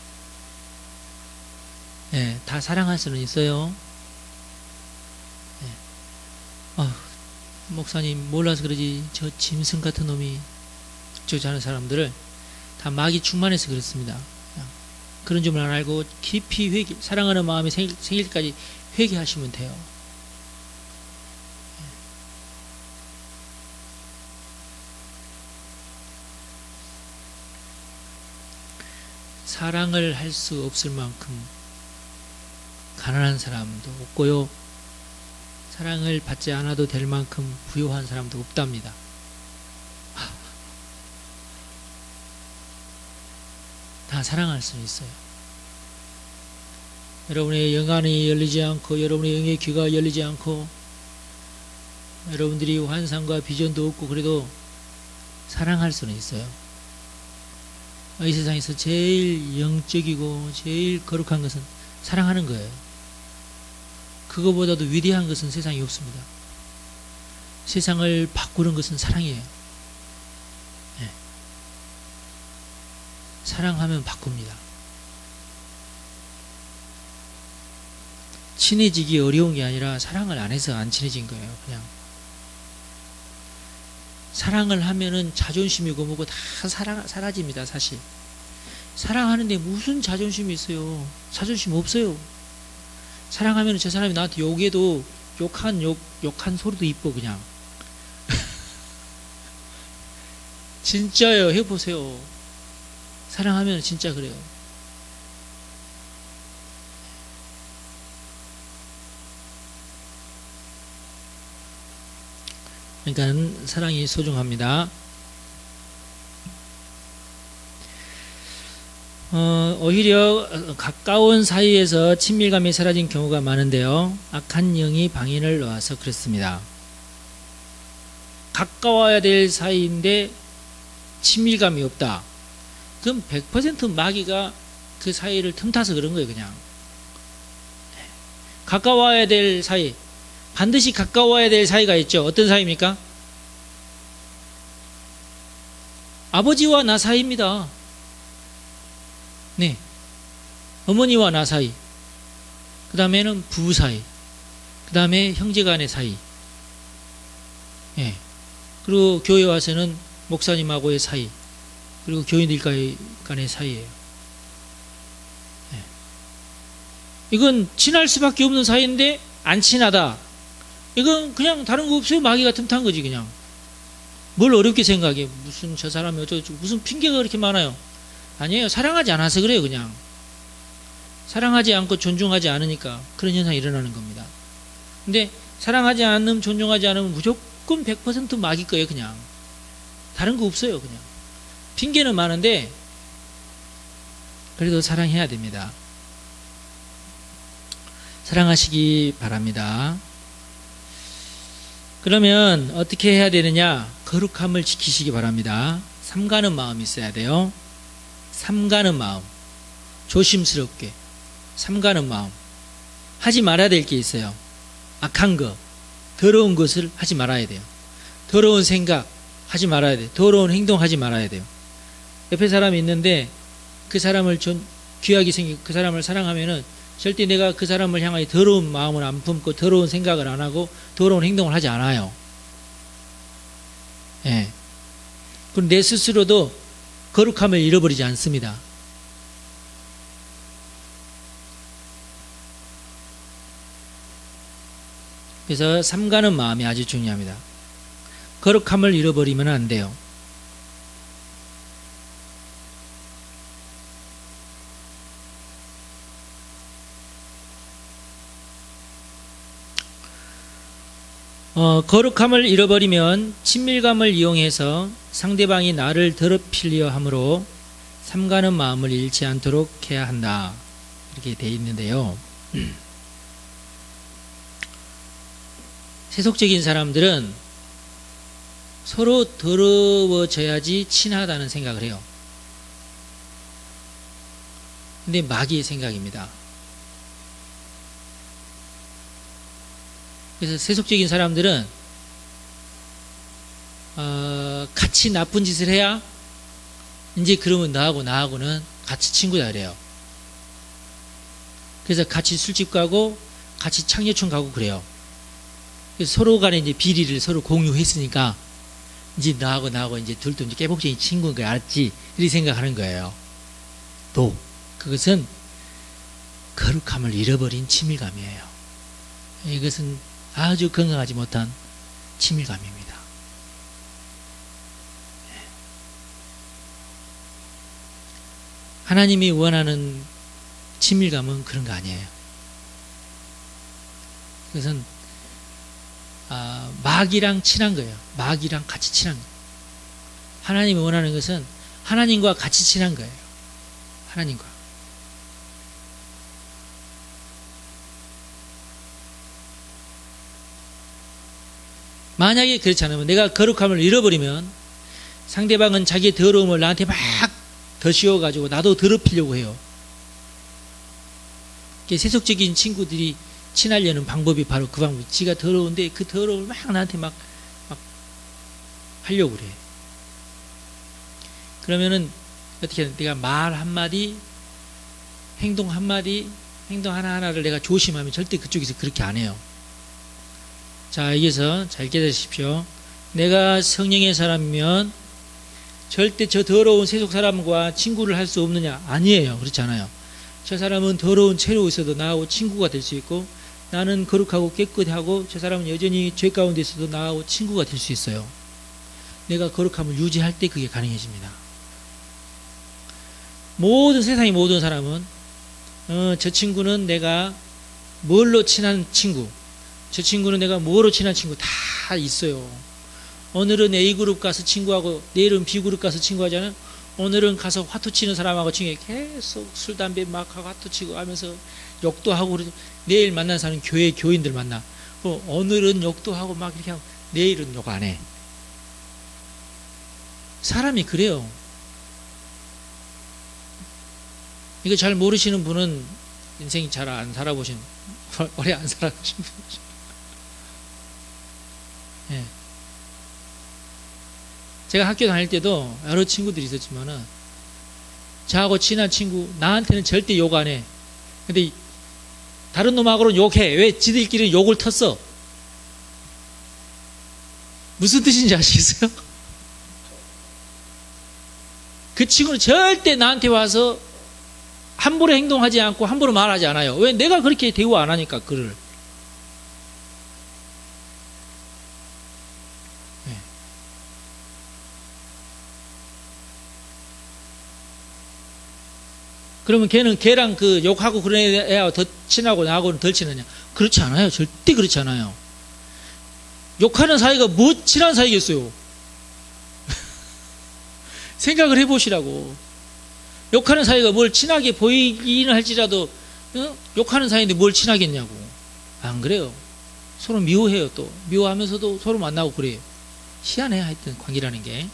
네, 다 사랑할 수는 있어요. 네. 목사님 몰라서 그러지 저 짐승 같은 놈이 저기 하는 사람들을 다 마귀 충만해서 그렇습니다. 그런 점을 알고 깊이 사랑하는 마음이 생길 때까지 회개하시면 돼요. 사랑을 할 수 없을 만큼 가난한 사람도 없고요. 사랑을 받지 않아도 될 만큼 부유한 사람도 없답니다. 다 사랑할 수는 있어요. 여러분의 영안이 열리지 않고 여러분의 영의 귀가 열리지 않고 여러분들이 환상과 비전도 없고 그래도 사랑할 수는 있어요. 이 세상에서 제일 영적이고 제일 거룩한 것은 사랑하는 거예요. 그거보다도 위대한 것은 세상에 없습니다. 세상을 바꾸는 것은 사랑이에요. 네. 사랑하면 바꿉니다. 친해지기 어려운 게 아니라 사랑을 안 해서 안 친해진 거예요. 그냥 사랑을 하면은 자존심이고 뭐고 다 사라집니다. 사실 사랑하는데 무슨 자존심이 있어요. 자존심 없어요. 사랑하면 저 사람이 나한테 욕해도 욕한 소리도 이뻐 그냥. 진짜요. 해보세요. 사랑하면 진짜 그래요. 그러니까 사랑이 소중합니다. 오히려 가까운 사이에서 친밀감이 사라진 경우가 많은데요. 악한 영이 방해를 놓아서 그렇습니다. 가까워야 될 사이인데 친밀감이 없다. 그럼 100% 마귀가 그 사이를 틈타서 그런 거예요. 그냥 가까워야 될 사이, 반드시 가까워야 될 사이가 있죠. 어떤 사이입니까? 아버지와 나 사이입니다. 네, 어머니와 나 사이, 그 다음에는 부부 사이, 그 다음에 형제간의 사이, 예. 그리고 교회 와서는 목사님하고의 사이, 그리고 교인들 간의 사이예요. 예. 이건 친할 수밖에 없는 사이인데 안 친하다. 이건 그냥 다른 거 없어요. 마귀가 틈탄 거지 그냥. 뭘 어렵게 생각해. 무슨 저 사람이 어쩌고 무슨 핑계가 그렇게 많아요. 아니에요. 사랑하지 않아서 그래요. 그냥 사랑하지 않고 존중하지 않으니까 그런 현상이 일어나는 겁니다. 근데 사랑하지 않으면 존중하지 않으면 무조건 100% 마귀 거예요. 그냥 다른 거 없어요. 그냥 핑계는 많은데 그래도 사랑해야 됩니다. 사랑하시기 바랍니다. 그러면 어떻게 해야 되느냐? 거룩함을 지키시기 바랍니다. 삼가는 마음이 있어야 돼요. 삼가는 마음, 조심스럽게 삼가는 마음. 하지 말아야 될 게 있어요. 악한 거, 더러운 것을 하지 말아야 돼요. 더러운 생각 하지 말아야 돼요. 더러운 행동 하지 말아야 돼요. 옆에 사람이 있는데 그 사람을 귀하게 생기고 그 사람을 사랑하면은 절대 내가 그 사람을 향하여 더러운 마음을 안 품고 더러운 생각을 안 하고 더러운 행동을 하지 않아요. 예. 그리고 내 스스로도 거룩함을 잃어버리지 않습니다. 그래서 삼가는 마음이 아주 중요합니다. 거룩함을 잃어버리면 안 돼요. 거룩함을 잃어버리면 친밀감을 이용해서 상대방이 나를 더럽히려 함으로 삼가는 마음을 잃지 않도록 해야 한다. 이렇게 되어 있는데요. 세속적인 사람들은 서로 더러워져야지 친하다는 생각을 해요. 근데 마귀의 생각입니다. 그래서 세속적인 사람들은 같이 나쁜 짓을 해야 이제 그러면 나하고는 같이 친구다 그래요. 그래서 같이 술집 가고 같이 창녀촌 가고 그래요. 그래서 서로 간에 이제 비리를 서로 공유했으니까 이제 나하고 이제 둘도 이제 깨복쟁이 친구인 거 알았지? 이렇게 생각하는 거예요. 또 그것은 거룩함을 잃어버린 친밀감이에요. 이것은 아주 건강하지 못한 친밀감입니다. 하나님이 원하는 친밀감은 그런 거 아니에요. 그것은 마귀랑 친한 거예요. 마귀랑 같이 친한 거예요. 하나님이 원하는 것은 하나님과 같이 친한 거예요. 하나님과. 만약에 그렇지 않으면 내가 거룩함을 잃어버리면 상대방은 자기의 더러움을 나한테 막 더 씌워가지고 나도 더럽히려고 해요. 세속적인 친구들이 친하려는 방법이 바로 그 방법. 지가 더러운데 그 더러움을 막 나한테 막 하려고 그래. 그러면은 어떻게 하는? 내가 말 한마디, 행동 한마디, 행동 하나하나를 내가 조심하면 절대 그쪽에서 그렇게 안 해요. 자, 여기서 잘 깨달으십시오. 내가 성령의 사람이면 절대 저 더러운 세속 사람과 친구를 할 수 없느냐? 아니에요. 그렇지 않아요. 저 사람은 더러운 채로 있어도 나하고 친구가 될 수 있고, 나는 거룩하고 깨끗하고 저 사람은 여전히 죄 가운데 있어도 나하고 친구가 될 수 있어요. 내가 거룩함을 유지할 때 그게 가능해집니다. 세상의 모든 사람은 저 친구는 내가 뭘로 친한 친구, 저 친구는 내가 뭐로 친한 친구 다 있어요. 오늘은 A그룹 가서 친구하고 내일은 B그룹 가서 친구하잖아요. 오늘은 가서 화투 치는 사람하고 친구해. 계속 술, 담배 막 하고 화투 치고 하면서 욕도 하고 그러죠. 내일 만난 사람은 교회 교인들 만나. 오늘은 욕도 하고 막 이렇게 하고 내일은 욕 안 해. 사람이 그래요. 이거 잘 모르시는 분은 인생이 잘 안 살아보신, 오래 안 살아보신 분이죠. 예. 제가 학교 다닐 때도 여러 친구들이 있었지만은 저하고 친한 친구 나한테는 절대 욕 안 해. 근데 다른 놈하고는 욕해. 왜? 지들끼리 욕을 텄어. 무슨 뜻인지 아시겠어요? 그 친구는 절대 나한테 와서 함부로 행동하지 않고 함부로 말하지 않아요. 왜? 내가 그렇게 대우 안 하니까 그를. 그러면 걔랑 그 욕하고 그런 애하고 더 친하고 나하고는 덜 친하냐? 그렇지 않아요. 절대 그렇지 않아요. 욕하는 사이가 뭐 친한 사이겠어요? 생각을 해보시라고. 욕하는 사이가 뭘 친하게 보이기는 할지라도 욕하는 사이인데 뭘 친하겠냐고. 안 그래요. 서로 미워해요. 또 미워하면서도 서로 만나고 그래요. 희한해. 하여튼 관계라는 게.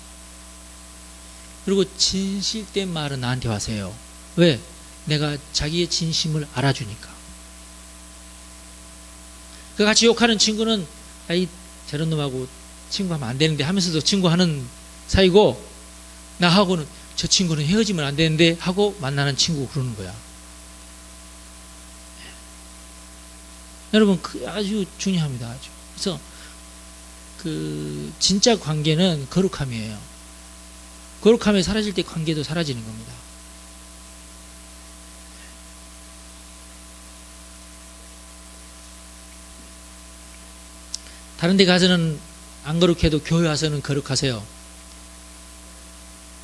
그리고 진실된 말은 나한테 와서 해요. 왜? 내가 자기의 진심을 알아주니까. 그 같이 욕하는 친구는 아이 저런 놈하고 친구하면 안 되는데 하면서도 친구하는 사이고, 나하고는 저 친구는 헤어지면 안 되는데 하고 만나는 친구 그러는 거야. 여러분 아주 중요합니다. 아주. 그래서 그 진짜 관계는 거룩함이에요. 거룩함이 사라질 때 관계도 사라지는 겁니다. 다른 데 가서는 안 거룩해도 교회 와서는 거룩하세요.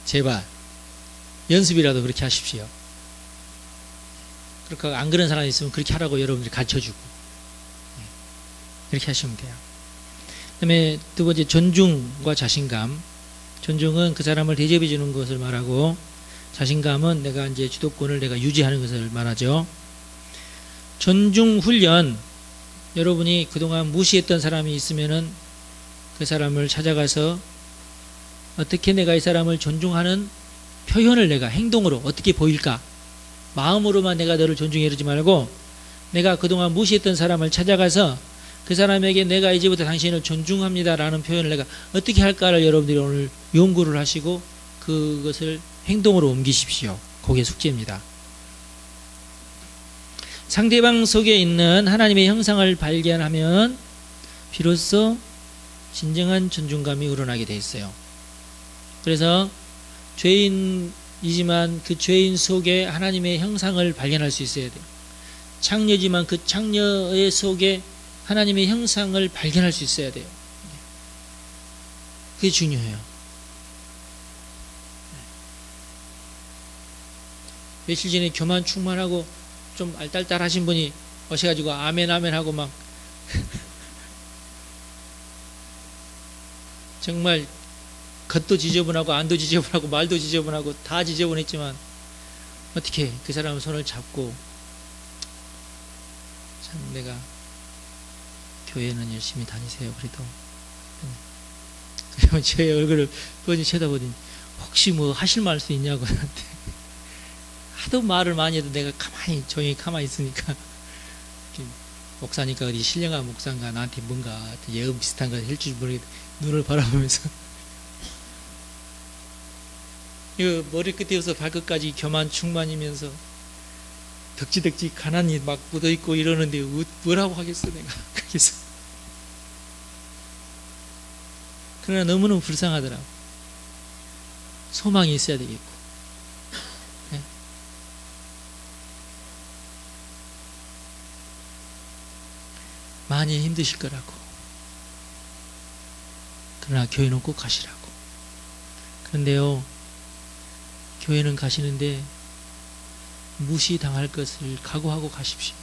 제발 연습이라도 그렇게 하십시오. 그러니까 안 그런 사람이 있으면 그렇게 하라고 여러분들이 가르쳐주고 그렇게 하시면 돼요. 그 다음에 두 번째, 존중과 자신감. 존중은 그 사람을 대접해 주는 것을 말하고, 자신감은 내가 이제 주도권을 내가 유지하는 것을 말하죠. 존중 훈련, 여러분이 그동안 무시했던 사람이 있으면은 그 사람을 찾아가서 어떻게 내가 이 사람을 존중하는 표현을 내가 행동으로 어떻게 보일까? 마음으로만 내가 너를 존중해 주지 말고, 내가 그동안 무시했던 사람을 찾아가서 그 사람에게 내가 이제부터 당신을 존중합니다라는 표현을 내가 어떻게 할까를 여러분들이 오늘 연구를 하시고 그것을 행동으로 옮기십시오. 그게 숙제입니다. 상대방 속에 있는 하나님의 형상을 발견하면 비로소 진정한 존중감이 우러나게 돼 있어요. 그래서 죄인이지만 그 죄인 속에 하나님의 형상을 발견할 수 있어야 돼요. 창녀지만 그 창녀의 속에 하나님의 형상을 발견할 수 있어야 돼요. 그게 중요해요. 며칠 전에 교만 충만하고 좀 알딸딸하신 분이 오셔가지고 아멘 아멘 하고 막 정말 겉도 지저분하고 안도 지저분하고 말도 지저분하고 다 지저분했지만 어떻게 그 사람 손을 잡고 참 내가 교회는 열심히 다니세요. 그래도 그러면 제 얼굴을 뻔히 쳐다보더니 혹시 뭐 하실 말 수 있냐고 나한테 하도 말을 많이 해도 내가 조용히 가만히 있으니까 목사니까 어디 신령한 목사인가 나한테 뭔가 예언 비슷한 거 해줄 모르겠는데 눈을 바라보면서 이거 머리끝에서 발끝까지 교만 충만이면서 덕지덕지 가난이 막 묻어있고 이러는데 뭐라고 하겠어 내가 거기서. 그러나 너무너무 불쌍하더라고. 소망이 있어야 되겠고. 네? 많이 힘드실 거라고. 그러나 교회는 꼭 가시라고. 그런데요, 교회는 가시는데 무시당할 것을 각오하고 가십시오.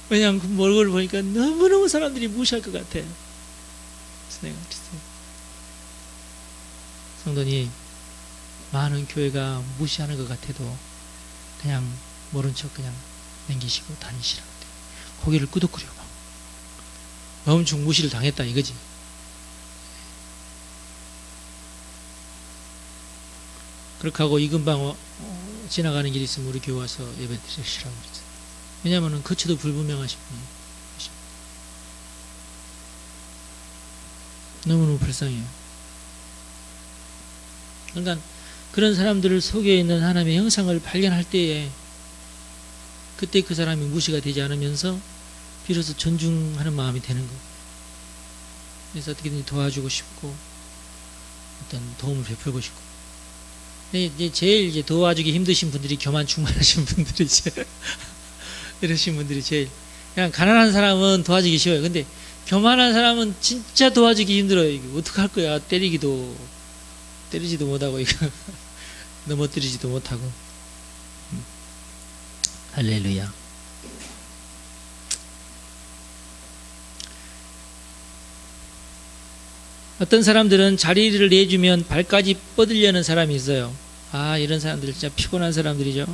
왜냐하면 그 얼굴을 보니까 너무너무 사람들이 무시할 것 같아요. 내가 그랬어요. 성도님, 많은 교회가 무시하는 것 같아도 그냥 모른 척 그냥 남기시고 다니시라고. 고개를 끄덕거려 봐. 엄청 무시를 당했다 이거지. 그렇게 하고 이 근방 지나가는 길이 있으면 우리 교회 와서 예배 드리시라고 그랬어요. 왜냐하면 거처도 불분명하신 분이 너무너무 불쌍해요. 그러니까 그런 사람들 속에 있는 하나님의 형상을 발견할 때에 그때 그 사람이 무시가 되지 않으면서 비로소 존중하는 마음이 되는 거예요. 그래서 어떻게든 도와주고 싶고 어떤 도움을 베풀고 싶고. 이제 제일 이제 도와주기 힘드신 분들이 교만 충만하신 분들이죠. 이러신 분들이 제일. 그냥 가난한 사람은 도와주기 쉬워요. 근데 교만한 사람은 진짜 도와주기 힘들어요. 이게 어떡할 거야. 때리지도 못하고 이거 넘어뜨리지도 못하고. 할렐루야. 어떤 사람들은 자리를 내주면 발까지 뻗으려는 사람이 있어요. 아, 이런 사람들 진짜 피곤한 사람들이죠.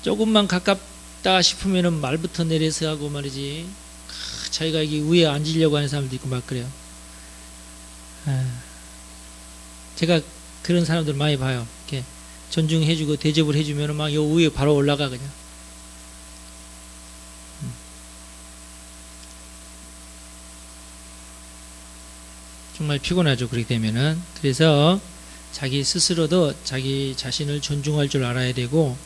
조금만 가깝다 싶으면 말부터 내려서 하고 말이지. 자기가 여기 위에 앉으려고 하는 사람도 있고 막 그래요. 제가 그런 사람들 많이 봐요. 이렇게 존중해주고 대접을 해주면 막 요 위에 바로 올라가 그냥. 정말 피곤하죠. 그렇게 되면은. 그래서 자기 스스로도 자기 자신을 존중할 줄 알아야 되고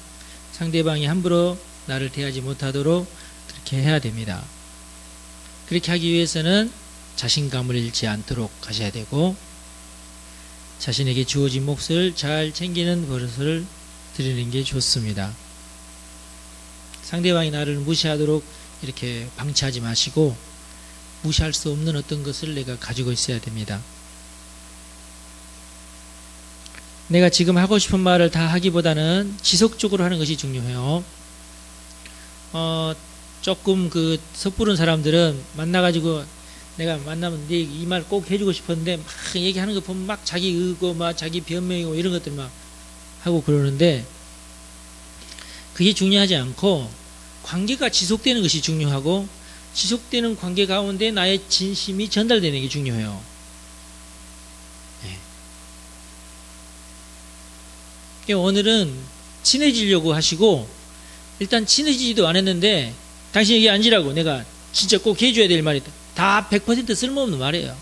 상대방이 함부로 나를 대하지 못하도록 그렇게 해야 됩니다. 그렇게 하기 위해서는 자신감을 잃지 않도록 하셔야 되고 자신에게 주어진 몫을 잘 챙기는 버릇을 들이는 게 좋습니다. 상대방이 나를 무시하도록 이렇게 방치하지 마시고 무시할 수 없는 어떤 것을 내가 가지고 있어야 됩니다. 내가 지금 하고 싶은 말을 다 하기보다는 지속적으로 하는 것이 중요해요. 조금 그 섣부른 사람들은 만나가지고 내가 만나면 네 이 말 꼭 해주고 싶었는데 막 얘기하는 거 보면 막 자기 의고 막 자기 변명이고 이런 것들 막 하고 그러는데 그게 중요하지 않고 관계가 지속되는 것이 중요하고 지속되는 관계 가운데 나의 진심이 전달되는 게 중요해요. 네. 오늘은 친해지려고 하시고 일단 친해지지도 않았는데 당신 여기 앉으라고 내가 진짜 꼭 해줘야 될 말이다. 다 100% 쓸모없는 말이에요.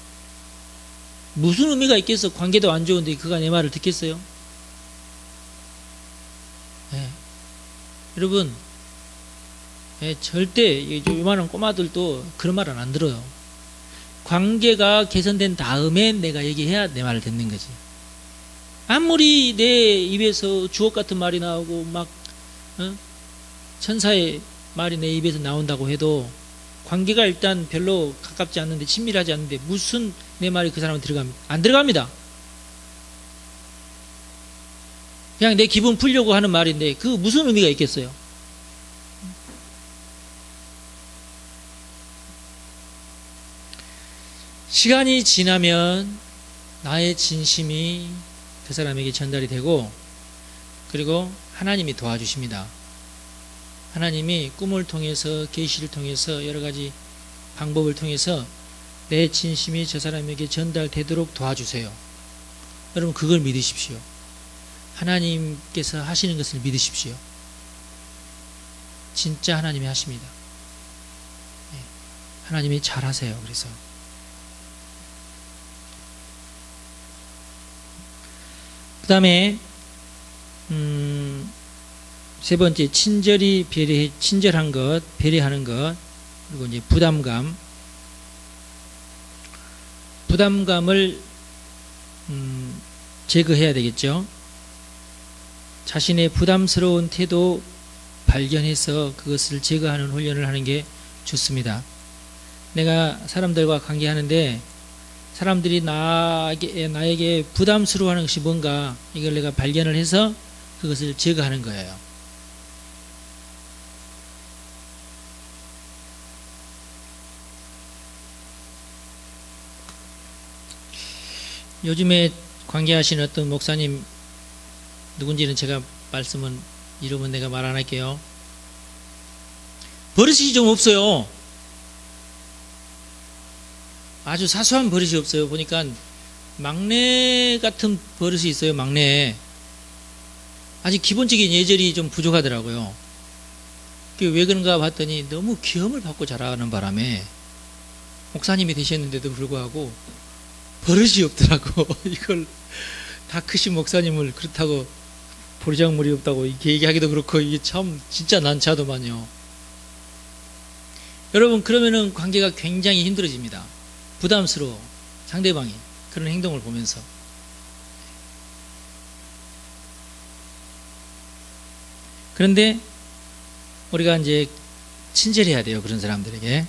무슨 의미가 있겠어. 관계도 안 좋은데 그가 내 말을 듣겠어요? 네. 여러분 절대 요만한 꼬마들도 그런 말은 안 들어요. 관계가 개선된 다음에 내가 얘기해야 내 말을 듣는 거지. 아무리 내 입에서 주옥 같은 말이 나오고 막 천사의 말이 내 입에서 나온다고 해도 관계가 일단 별로 가깝지 않는데 친밀하지 않는데 무슨 내 말이 그 사람은 들어갑니까? 안 들어갑니다. 그냥 내 기분 풀려고 하는 말인데 그 무슨 의미가 있겠어요? 시간이 지나면 나의 진심이 그 사람에게 전달이 되고 그리고 하나님이 도와주십니다. 하나님이 꿈을 통해서 계시를 통해서 여러 가지 방법을 통해서 내 진심이 저 사람에게 전달되도록 도와주세요. 여러분 그걸 믿으십시오. 하나님께서 하시는 것을 믿으십시오. 진짜 하나님이 하십니다. 하나님이 잘하세요. 그래서 그 다음에 세 번째 친절히 친절한 것, 배려하는 것, 그리고 이제 부담감을 제거해야 되겠죠. 자신의 부담스러운 태도 발견해서 그것을 제거하는 훈련을 하는 게 좋습니다. 내가 사람들과 관계하는데 사람들이 나에게 부담스러워하는 것이 뭔가 이걸 내가 발견을 해서 그것을 제거하는 거예요. 요즘에 관계하시는 어떤 목사님 누군지는 제가 말씀은 이름은 내가 말 안 할게요. 버릇이 좀 없어요. 아주 사소한 버릇이 없어요. 보니까 막내 같은 버릇이 있어요. 막내. 아직 기본적인 예절이 좀 부족하더라고요. 그게 왜 그런가 봤더니 너무 귀염을 받고 자라는 바람에 목사님이 되셨는데도 불구하고 버릇이 없더라고. 이걸 다 크신 목사님을 그렇다고 보리장물이 없다고 이렇게 얘기하기도 그렇고 이게 참 진짜 난처하더만요. 여러분 그러면은 관계가 굉장히 힘들어집니다. 부담스러워. 상대방이 그런 행동을 보면서. 그런데 우리가 이제 친절해야 돼요. 그런 사람들에게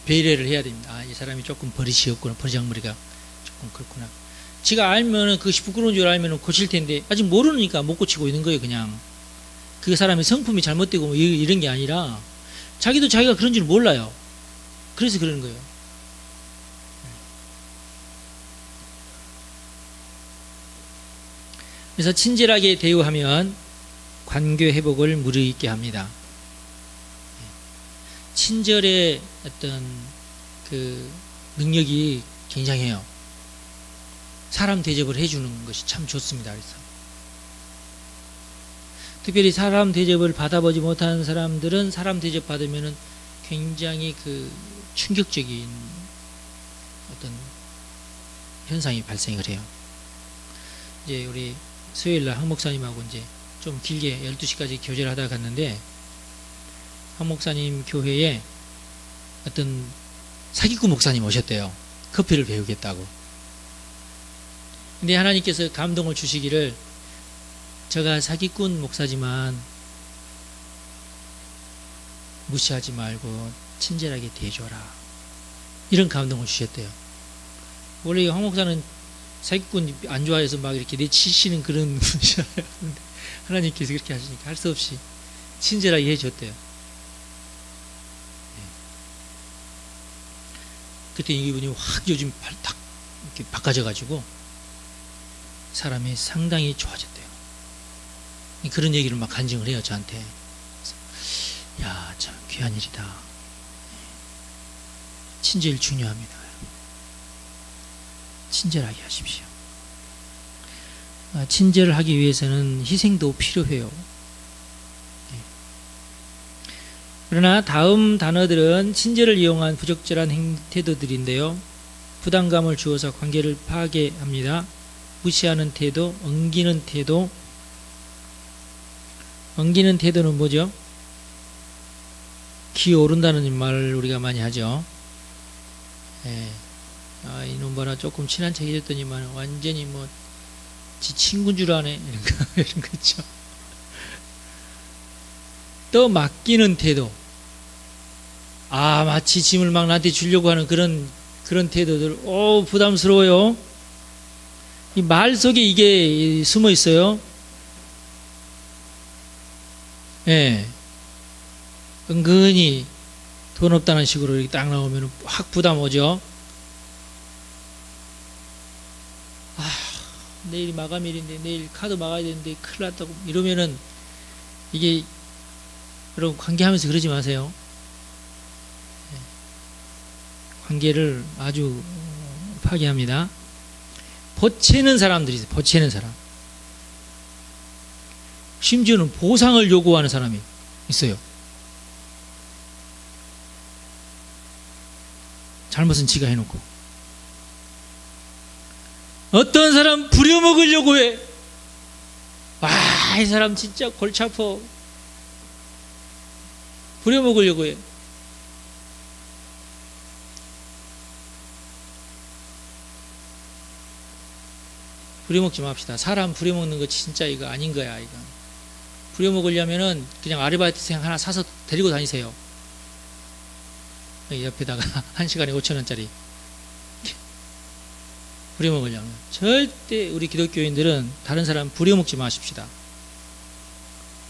배려를 해야 됩니다. 아, 이 사람이 조금 버릇이 없구나. 버리장머리가 조금 그렇구나. 지가 알면은 그것이 부끄러운 줄 알면은 고칠 텐데 아직 모르니까 못 고치고 있는 거예요. 그냥 그 사람의 성품이 잘못되고 뭐 이런 게 아니라 자기도 자기가 그런 줄 몰라요. 그래서 그러는 거예요. 그래서 친절하게 대우하면 관계 회복을 무르익게 합니다. 친절의 어떤 그 능력이 굉장해요. 사람 대접을 해주는 것이 참 좋습니다. 그래서 특별히 사람 대접을 받아보지 못하는 사람들은 사람 대접 받으면은 굉장히 그 충격적인 어떤 현상이 발생을 해요. 이제 우리 수요일날 한 목사님하고 이제 좀 길게 12시까지 교제를 하다가 갔는데 한 목사님 교회에 어떤 사기꾼 목사님 오셨대요. 커피를 배우겠다고. 근데 하나님께서 감동을 주시기를 저가 사기꾼 목사지만 무시하지 말고 친절하게 대해줘라. 이런 감동을 주셨대요. 원래 황 목사는 사기꾼 안 좋아해서 막 이렇게 내치시는 그런 분이잖아요. 하나님께서 그렇게 하시니까 할 수 없이 친절하게 해줬대요. 그때 이분이 확 요즘 딱 이렇게 바꿔져가지고 사람이 상당히 좋아졌대요. 그런 얘기를 막 간증을 해요, 저한테. 야, 참 귀한 일이다. 친절 중요합니다. 친절하게 하십시오. 친절을 하기 위해서는 희생도 필요해요. 그러나 다음 단어들은 친절을 이용한 부적절한 태도들인데요. 부담감을 주어서 관계를 파괴합니다. 무시하는 태도, 엉기는 태도. 엉기는 태도는 뭐죠? 기어오른다는 말을 우리가 많이 하죠. 이놈 봐라, 조금 친한 척 해줬더니만 완전히 뭐 지 친구인 줄 아네, 이런 거 있죠. 또 맡기는 태도. 마치 짐을 막 나한테 주려고 하는 그런 태도들. 부담스러워요. 이 말 속에 이게 숨어 있어요. 은근히 돈 없다는 식으로 이렇게 딱 나오면 확 부담 오죠. 내일이 마감일인데 내일 카드 막아야 되는데 큰일 났다고 이러면은 이게, 여러분 관계하면서 그러지 마세요. 관계를 아주 파괴합니다. 보채는 사람들이 있어요. 보채는 사람. 심지어는 보상을 요구하는 사람이 있어요. 잘못은 지가 해놓고. 어떤 사람 부려먹으려고 해. 이 사람 진짜 골치 아파. 부려먹으려고 해. 부려먹지 맙시다. 사람 부려먹는 거 진짜 이거 아닌 거야, 이거. 부려먹으려면은 그냥 아르바이트생 하나 사서 데리고 다니세요. 여기 옆에다가 1시간에 5,000원짜리. 부려먹으려면. 절대 우리 기독교인들은 다른 사람 부려먹지 마십시다.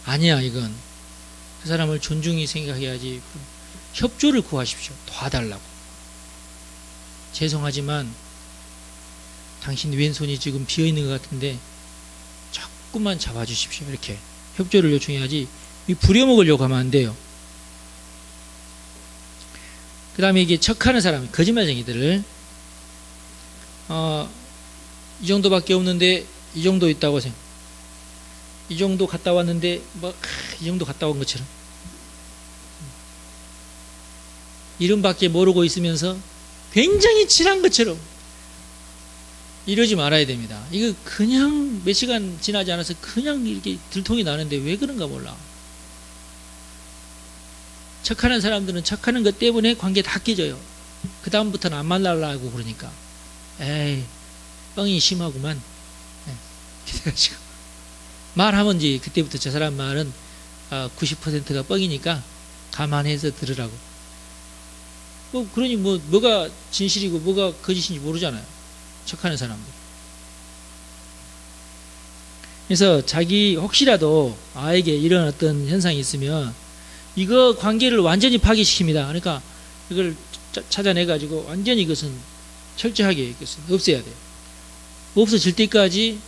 아니야, 이건. 그 사람을 존중히 생각해야지. 협조를 구하십시오. 도와달라고. 죄송하지만 당신 왼손이 지금 비어있는 것 같은데 조금만 잡아주십시오. 이렇게 협조를 요청해야지 부려먹으려고 하면 안 돼요. 그 다음에 이게 척하는 사람, 거짓말쟁이들을 이 정도밖에 없는데 이 정도 있다고 생각. 이 정도 갔다 왔는데 이 정도 갔다 온 것처럼 이름밖에 모르고 있으면서 굉장히 친한 것처럼 이러지 말아야 됩니다. 이거 그냥 몇 시간 지나지 않아서 그냥 이렇게 들통이 나는데 왜 그런가 몰라. 척하는 사람들은 척하는 것 때문에 관계 다 깨져요. 그 다음부터는 안 만나려고 그러니까. 뻥이 심하구만. 그래가지고 말하면 이제 그때부터 저 사람 말은 90%가 뻥이니까 감안해서 들으라고. 그러니 뭐가 진실이고 뭐가 거짓인지 모르잖아요. 척하는 사람들. 그래서 자기 혹시라도 아에게 이런 어떤 현상이 있으면 이거 관계를 완전히 파괴시킵니다. 그러니까 이걸 찾아내가지고 완전히 이것은 철저하게 이것은 없애야 돼요. 없어질 때까지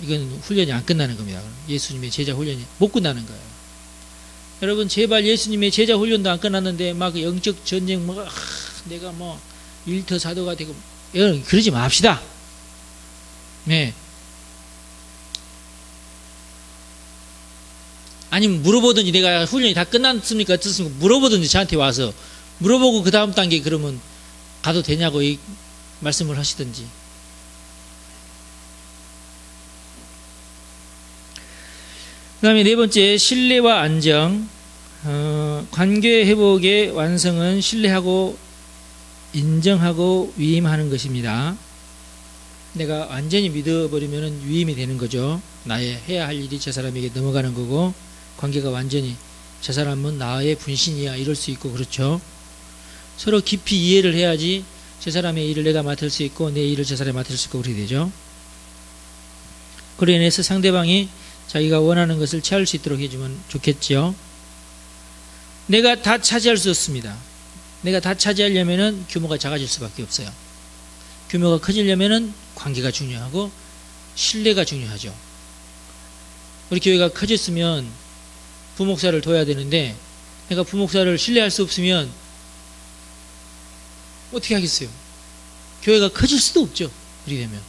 이건 훈련이 안 끝나는 겁니다. 예수님의 제자 훈련이 못 끝나는 거예요. 여러분 제발 예수님의 제자 훈련도 안 끝났는데 막 영적 전쟁 내가 일터 사도가 되고 여러분 그러지 맙시다. 네. 아니면 물어보든지 내가 훈련이 다 끝났습니까 어떻습니까 물어보든지 저한테 와서 물어보고 그 다음 단계 그러면 가도 되냐고 말씀을 하시든지. 그 다음에 네 번째 신뢰와 안정. 관계 회복의 완성은 신뢰하고 인정하고 위임하는 것입니다. 내가 완전히 믿어버리면 위임이 되는 거죠. 나의 해야 할 일이 저 사람에게 넘어가는 거고 관계가 완전히 저 사람은 나의 분신이야 이럴 수 있고 그렇죠. 서로 깊이 이해를 해야지 저 사람의 일을 내가 맡을 수 있고 내 일을 저 사람이 맡을 수 있고 그렇게 되죠. 그로 인해서 상대방이 자기가 원하는 것을 취할 수 있도록 해주면 좋겠죠. 내가 다 차지할 수 없습니다. 내가 다 차지하려면은 규모가 작아질 수밖에 없어요. 규모가 커지려면은 관계가 중요하고 신뢰가 중요하죠. 우리 교회가 커졌으면 부목사를 둬야 되는데 내가 부목사를 신뢰할 수 없으면 어떻게 하겠어요? 교회가 커질 수도 없죠. 그렇게 되면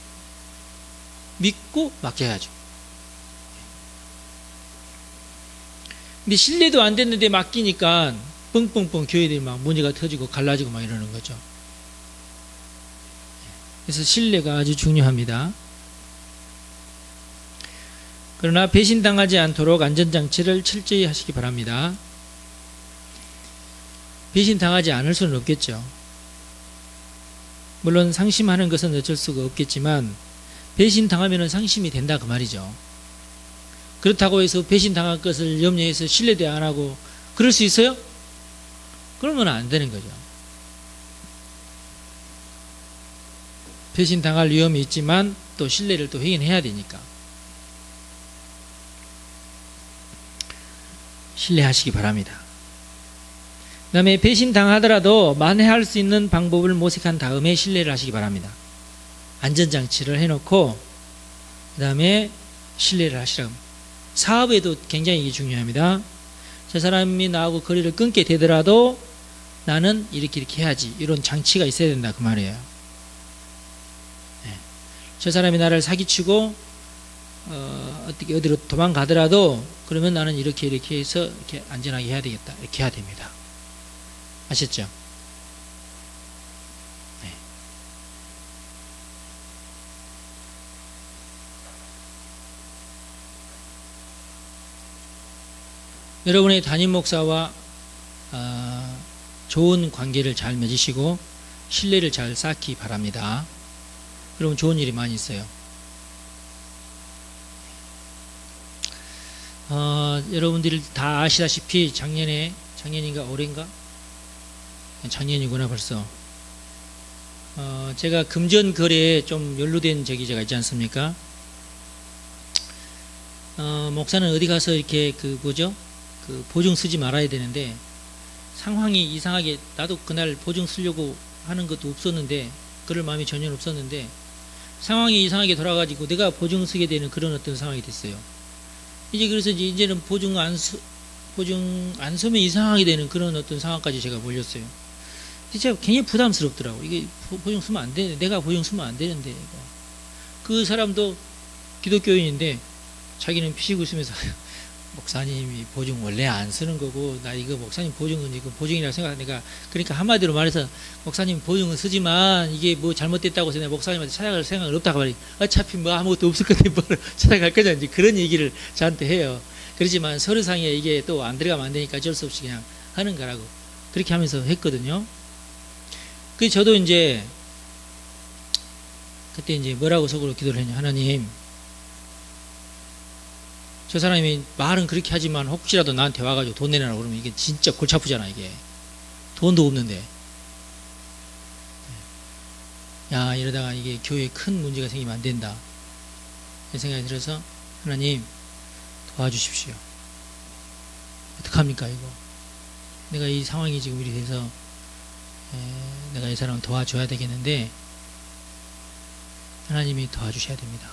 믿고 맡겨야죠. 근데 신뢰도 안 됐는데 맡기니까 뻥뻥뻥 교회들이 막 문제가 터지고 갈라지고 막 이러는 거죠. 그래서 신뢰가 아주 중요합니다. 그러나 배신당하지 않도록 안전장치를 철저히 하시기 바랍니다. 배신당하지 않을 수는 없겠죠. 물론 상심하는 것은 어쩔 수가 없겠지만 배신당하면 상심이 된다 그 말이죠. 그렇다고 해서 배신당할 것을 염려해서 신뢰도 안 하고 그럴 수 있어요? 그러면 안 되는 거죠. 배신당할 위험이 있지만 또 신뢰를 또 확인해야 되니까 신뢰하시기 바랍니다. 그 다음에 배신당하더라도 만회할 수 있는 방법을 모색한 다음에 신뢰를 하시기 바랍니다. 안전장치를 해놓고 그 다음에 신뢰를 하시라고. 사업에도 굉장히 이게 중요합니다. 저 사람이 나하고 거리를 끊게 되더라도 나는 이렇게 해야지 이런 장치가 있어야 된다 그 말이에요. 네. 저 사람이 나를 사기치고 어떻게 어디로 도망가더라도 그러면 나는 이렇게 해서 이렇게 안전하게 해야 되겠다 이렇게 해야 됩니다. 아셨죠? 네. 여러분의 담임 목사와 좋은 관계를 잘 맺으시고 신뢰를 잘 쌓기 바랍니다. 그러면 좋은 일이 많이 있어요. 여러분들이 다 아시다시피 작년인가 올해인가? 작년이구나 벌써. 제가 금전 거래에 좀 연루된 적이 제가 있지 않습니까? 목사는 어디 가서 이렇게 보증 쓰지 말아야 되는데 상황이 이상하게 나도 그날 보증 쓰려고 하는 것도 없었는데 그럴 마음이 전혀 없었는데 상황이 이상하게 돌아가지고 내가 보증 쓰게 되는 그런 어떤 상황이 됐어요. 그래서 이제는 보증 안 서면 이상하게 되는 그런 어떤 상황까지 제가 몰렸어요. 진짜 굉장히 부담스럽더라고. 이게 보증 쓰면 안 되는데, 내가 보증 쓰면 안 되는데. 이거. 그 사람도 기독교인인데 자기는 피식 웃으면서 목사님이 보증 원래 안 쓰는 거고 나 이거 목사님 보증은 이거 보증이라고 생각하니까 그러니까 한마디로 말해서 목사님 보증은 쓰지만 이게 뭐 잘못됐다고 해서 내가 목사님한테 찾아갈 생각은 없다고 말이 어차피 뭐 아무것도 없을 건데 뭐 찾아갈 거냐 이제 그런 얘기를 저한테 해요. 그렇지만 서류상에 이게 또 안 들어가면 안 되니까 어쩔 수 없이 그냥 하는 거라고 그렇게 하면서 했거든요. 그래서 저도 이제 그때 이제 뭐라고 속으로 기도를 했냐. 하나님, 저 사람이 말은 그렇게 하지만 혹시라도 나한테 와가지고 돈 내놔라 그러면 이게 진짜 골치 아프잖아. 이게 돈도 없는데 야 이러다가 이게 교회에 큰 문제가 생기면 안 된다 이 생각이 들어서 하나님 도와주십시오. 어떡합니까 이거. 내가 이 상황이 지금 이리 돼서 내가 이 사람을 도와줘야 되겠는데 하나님이 도와주셔야 됩니다.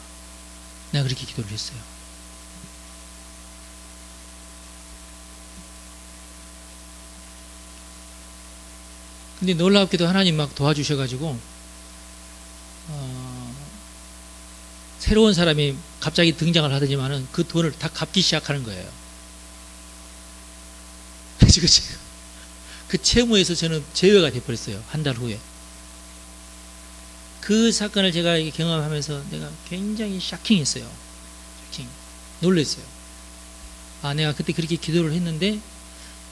내가 그렇게 기도를 했어요. 근데 놀랍게도 하나님 막 도와주셔가지고 새로운 사람이 갑자기 등장을 하더니만은 그 돈을 다 갚기 시작하는 거예요. 그래서 그 채무에서 저는 제외가 돼버렸어요. 한 달 후에. 그 사건을 제가 경험하면서 내가 굉장히 샤킹했어요. 샤킹. 놀랐어요. 아, 내가 그때 그렇게 기도를 했는데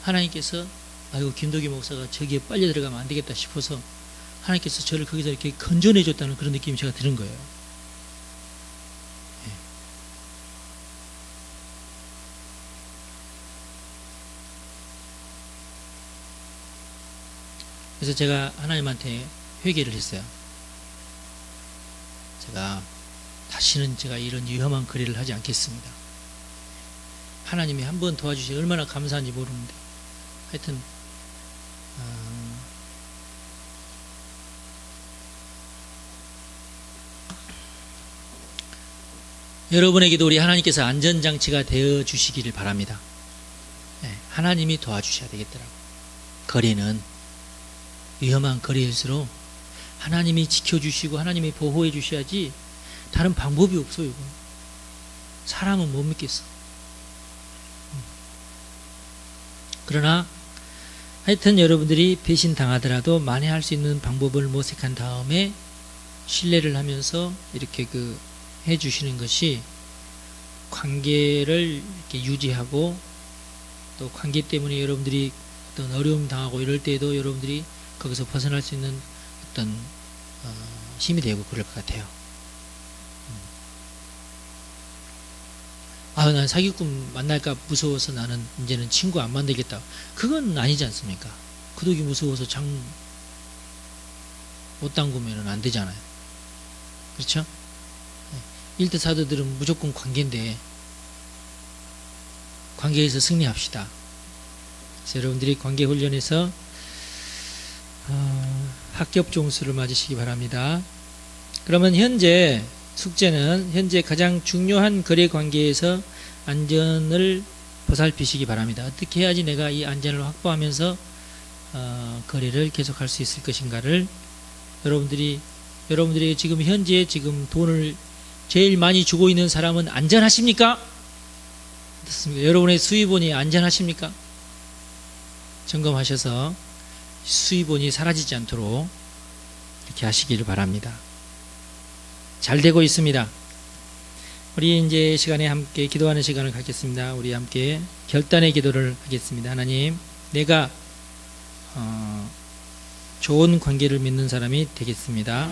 하나님께서 아이고 김도기 목사가 저기에 빨려 들어가면 안 되겠다 싶어서 하나님께서 저를 거기서 이렇게 건져내 줬다는 그런 느낌이 제가 드는 거예요. 네. 그래서 제가 하나님한테 회개를 했어요. 제가 다시는 제가 이런 위험한 거래를 하지 않겠습니다. 하나님이 한 번 도와주시 얼마나 감사한지 모르는데, 하여튼 여러분에게도 우리 하나님께서 안전장치가 되어 주시기를 바랍니다. 네, 하나님이 도와주셔야 되겠더라고요. 거래는 위험한 거래일수록 하나님이 지켜주시고 하나님이 보호해 주셔야지 다른 방법이 없어요. 이건. 사람은 못 믿겠어. 그러나 하여튼 여러분들이 배신 당하더라도 만회할 수 있는 방법을 모색한 다음에 신뢰를 하면서 이렇게 해주시는 것이 관계를 이렇게 유지하고, 또 관계 때문에 여러분들이 어떤 어려움 당하고 이럴 때에도 여러분들이 거기서 벗어날 수 있는 어떤 힘이 되고 그럴 것 같아요. 난 사기꾼 만날까 무서워서 나는 이제는 친구 안 만들겠다. 그건 아니지 않습니까? 구독이 무서워서 장 못 담그면 안 되잖아요. 그렇죠? 1대 사도들은 무조건 관계인데 관계에서 승리합시다. 그래서 여러분들이 관계 훈련에서 합격 종수를 맞으시기 바랍니다. 그러면 현재 숙제는 현재 가장 중요한 거래 관계에서 안전을 보살피시기 바랍니다. 어떻게 해야지 내가 이 안전을 확보하면서 거래를 계속할 수 있을 것인가를 여러분들이 지금 현재 돈을 제일 많이 주고 있는 사람은 안전하십니까? 어떻습니까? 여러분의 수입원이 안전하십니까? 점검하셔서 수입원이 사라지지 않도록 이렇게 하시기를 바랍니다. 잘 되고 있습니다. 우리 이제 시간에 함께 기도하는 시간을 갖겠습니다. 우리 함께 결단의 기도를 하겠습니다. 하나님, 내가 좋은 관계를 맺는 사람이 되겠습니다.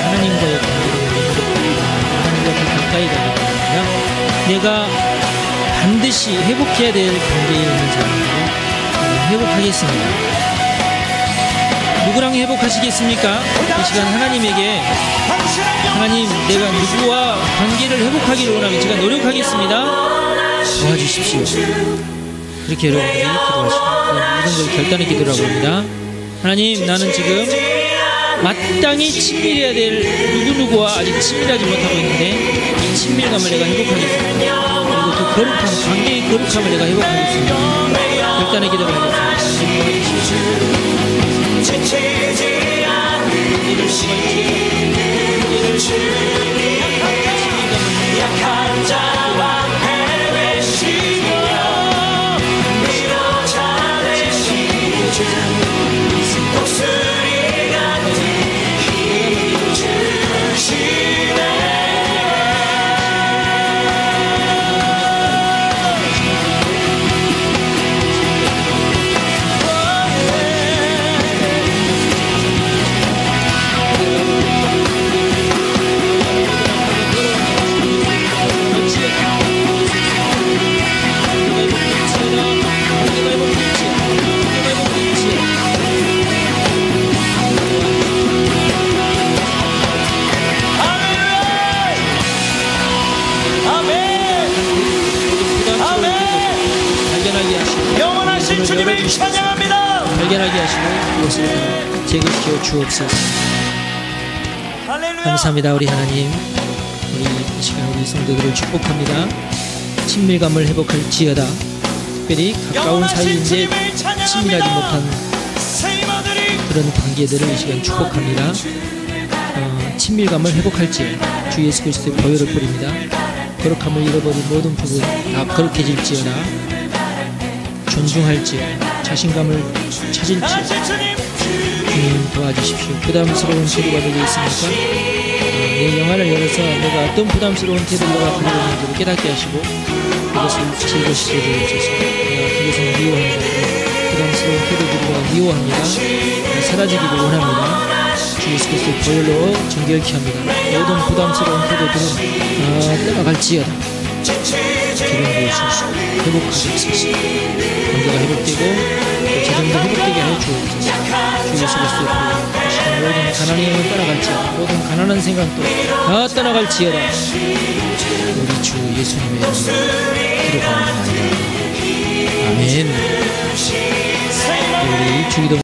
하나님과의 관계를 하나님과 더 가까이 가겠습니다. 내가 반드시 회복해야 될 관계에 있는 사람으로 회복하겠습니다. 누구랑 회복하시겠습니까? 이 시간 하나님에게, 하나님, 내가 누구와 관계를 회복하기를 원하면 제가 노력하겠습니다. 도와주십시오. 그렇게 여러분들이 기도하시고, 이런 걸 결단의 기도라고 합니다. 하나님, 나는 지금 마땅히 친밀해야 될 누구누구와 아직 친밀하지 못하고 있는데 이 친밀감을 내가 회복하겠습니다. 그리고 그 거룩함, 관계의 거룩함을 내가 회복하겠습니다. 결단의 기도를 하겠습니다. 지치지 않는 약한 자와 헤매시며 위로자 되시는 주 독수리 같은 힘 주시네. 주님을 찬양합니다. 발견하게 하시고 그것을 제거시켜 주옵소서. 감사합니다. 우리 하나님, 우리 이 시간 우리 성도들을 축복합니다. 친밀감을 회복할지어다. 특별히 가까운 사이인데 친밀하지 못한 그런 관계들을 이 시간 축복합니다. 친밀감을 회복할지어다. 주 예수 그리스도의 보혈을 뿌립니다. 거룩함을 잃어버린 모든 부분 다 거룩해질지어다. 존중할지어다. 자신감을 찾을지어다. 주님 도와주십시오. 부담스러운 태도가 되게 있습니까? 내 영안을 열어서 내가 어떤 부담스러운 태도를 가지고 있는지를 깨닫게 하시고 그것을 제거시켜 주옵소서. 내가 그것을 미워합니다. 부담스러운 태도들이 미워합니다. 사라지기를 원합니다. 주 예수 그리스도의 보혈로 정결케 합니다. 모든 부담스러운 태도들은 떠나갈지어다. 기름 부으소서. 주옵소서. 회복하옵소서. 관계가 회복되고 또 재정도 회복되게 하여 주옵소서. 주 예수 그리스도의 이름으로 모든 가난한 영을 떠나갈지어다. 모든 가난한 생각도 다 떠나갈지어다. 우리 주 예수님의 이름으로 기도하옵나이다. 아멘. 우리 주기도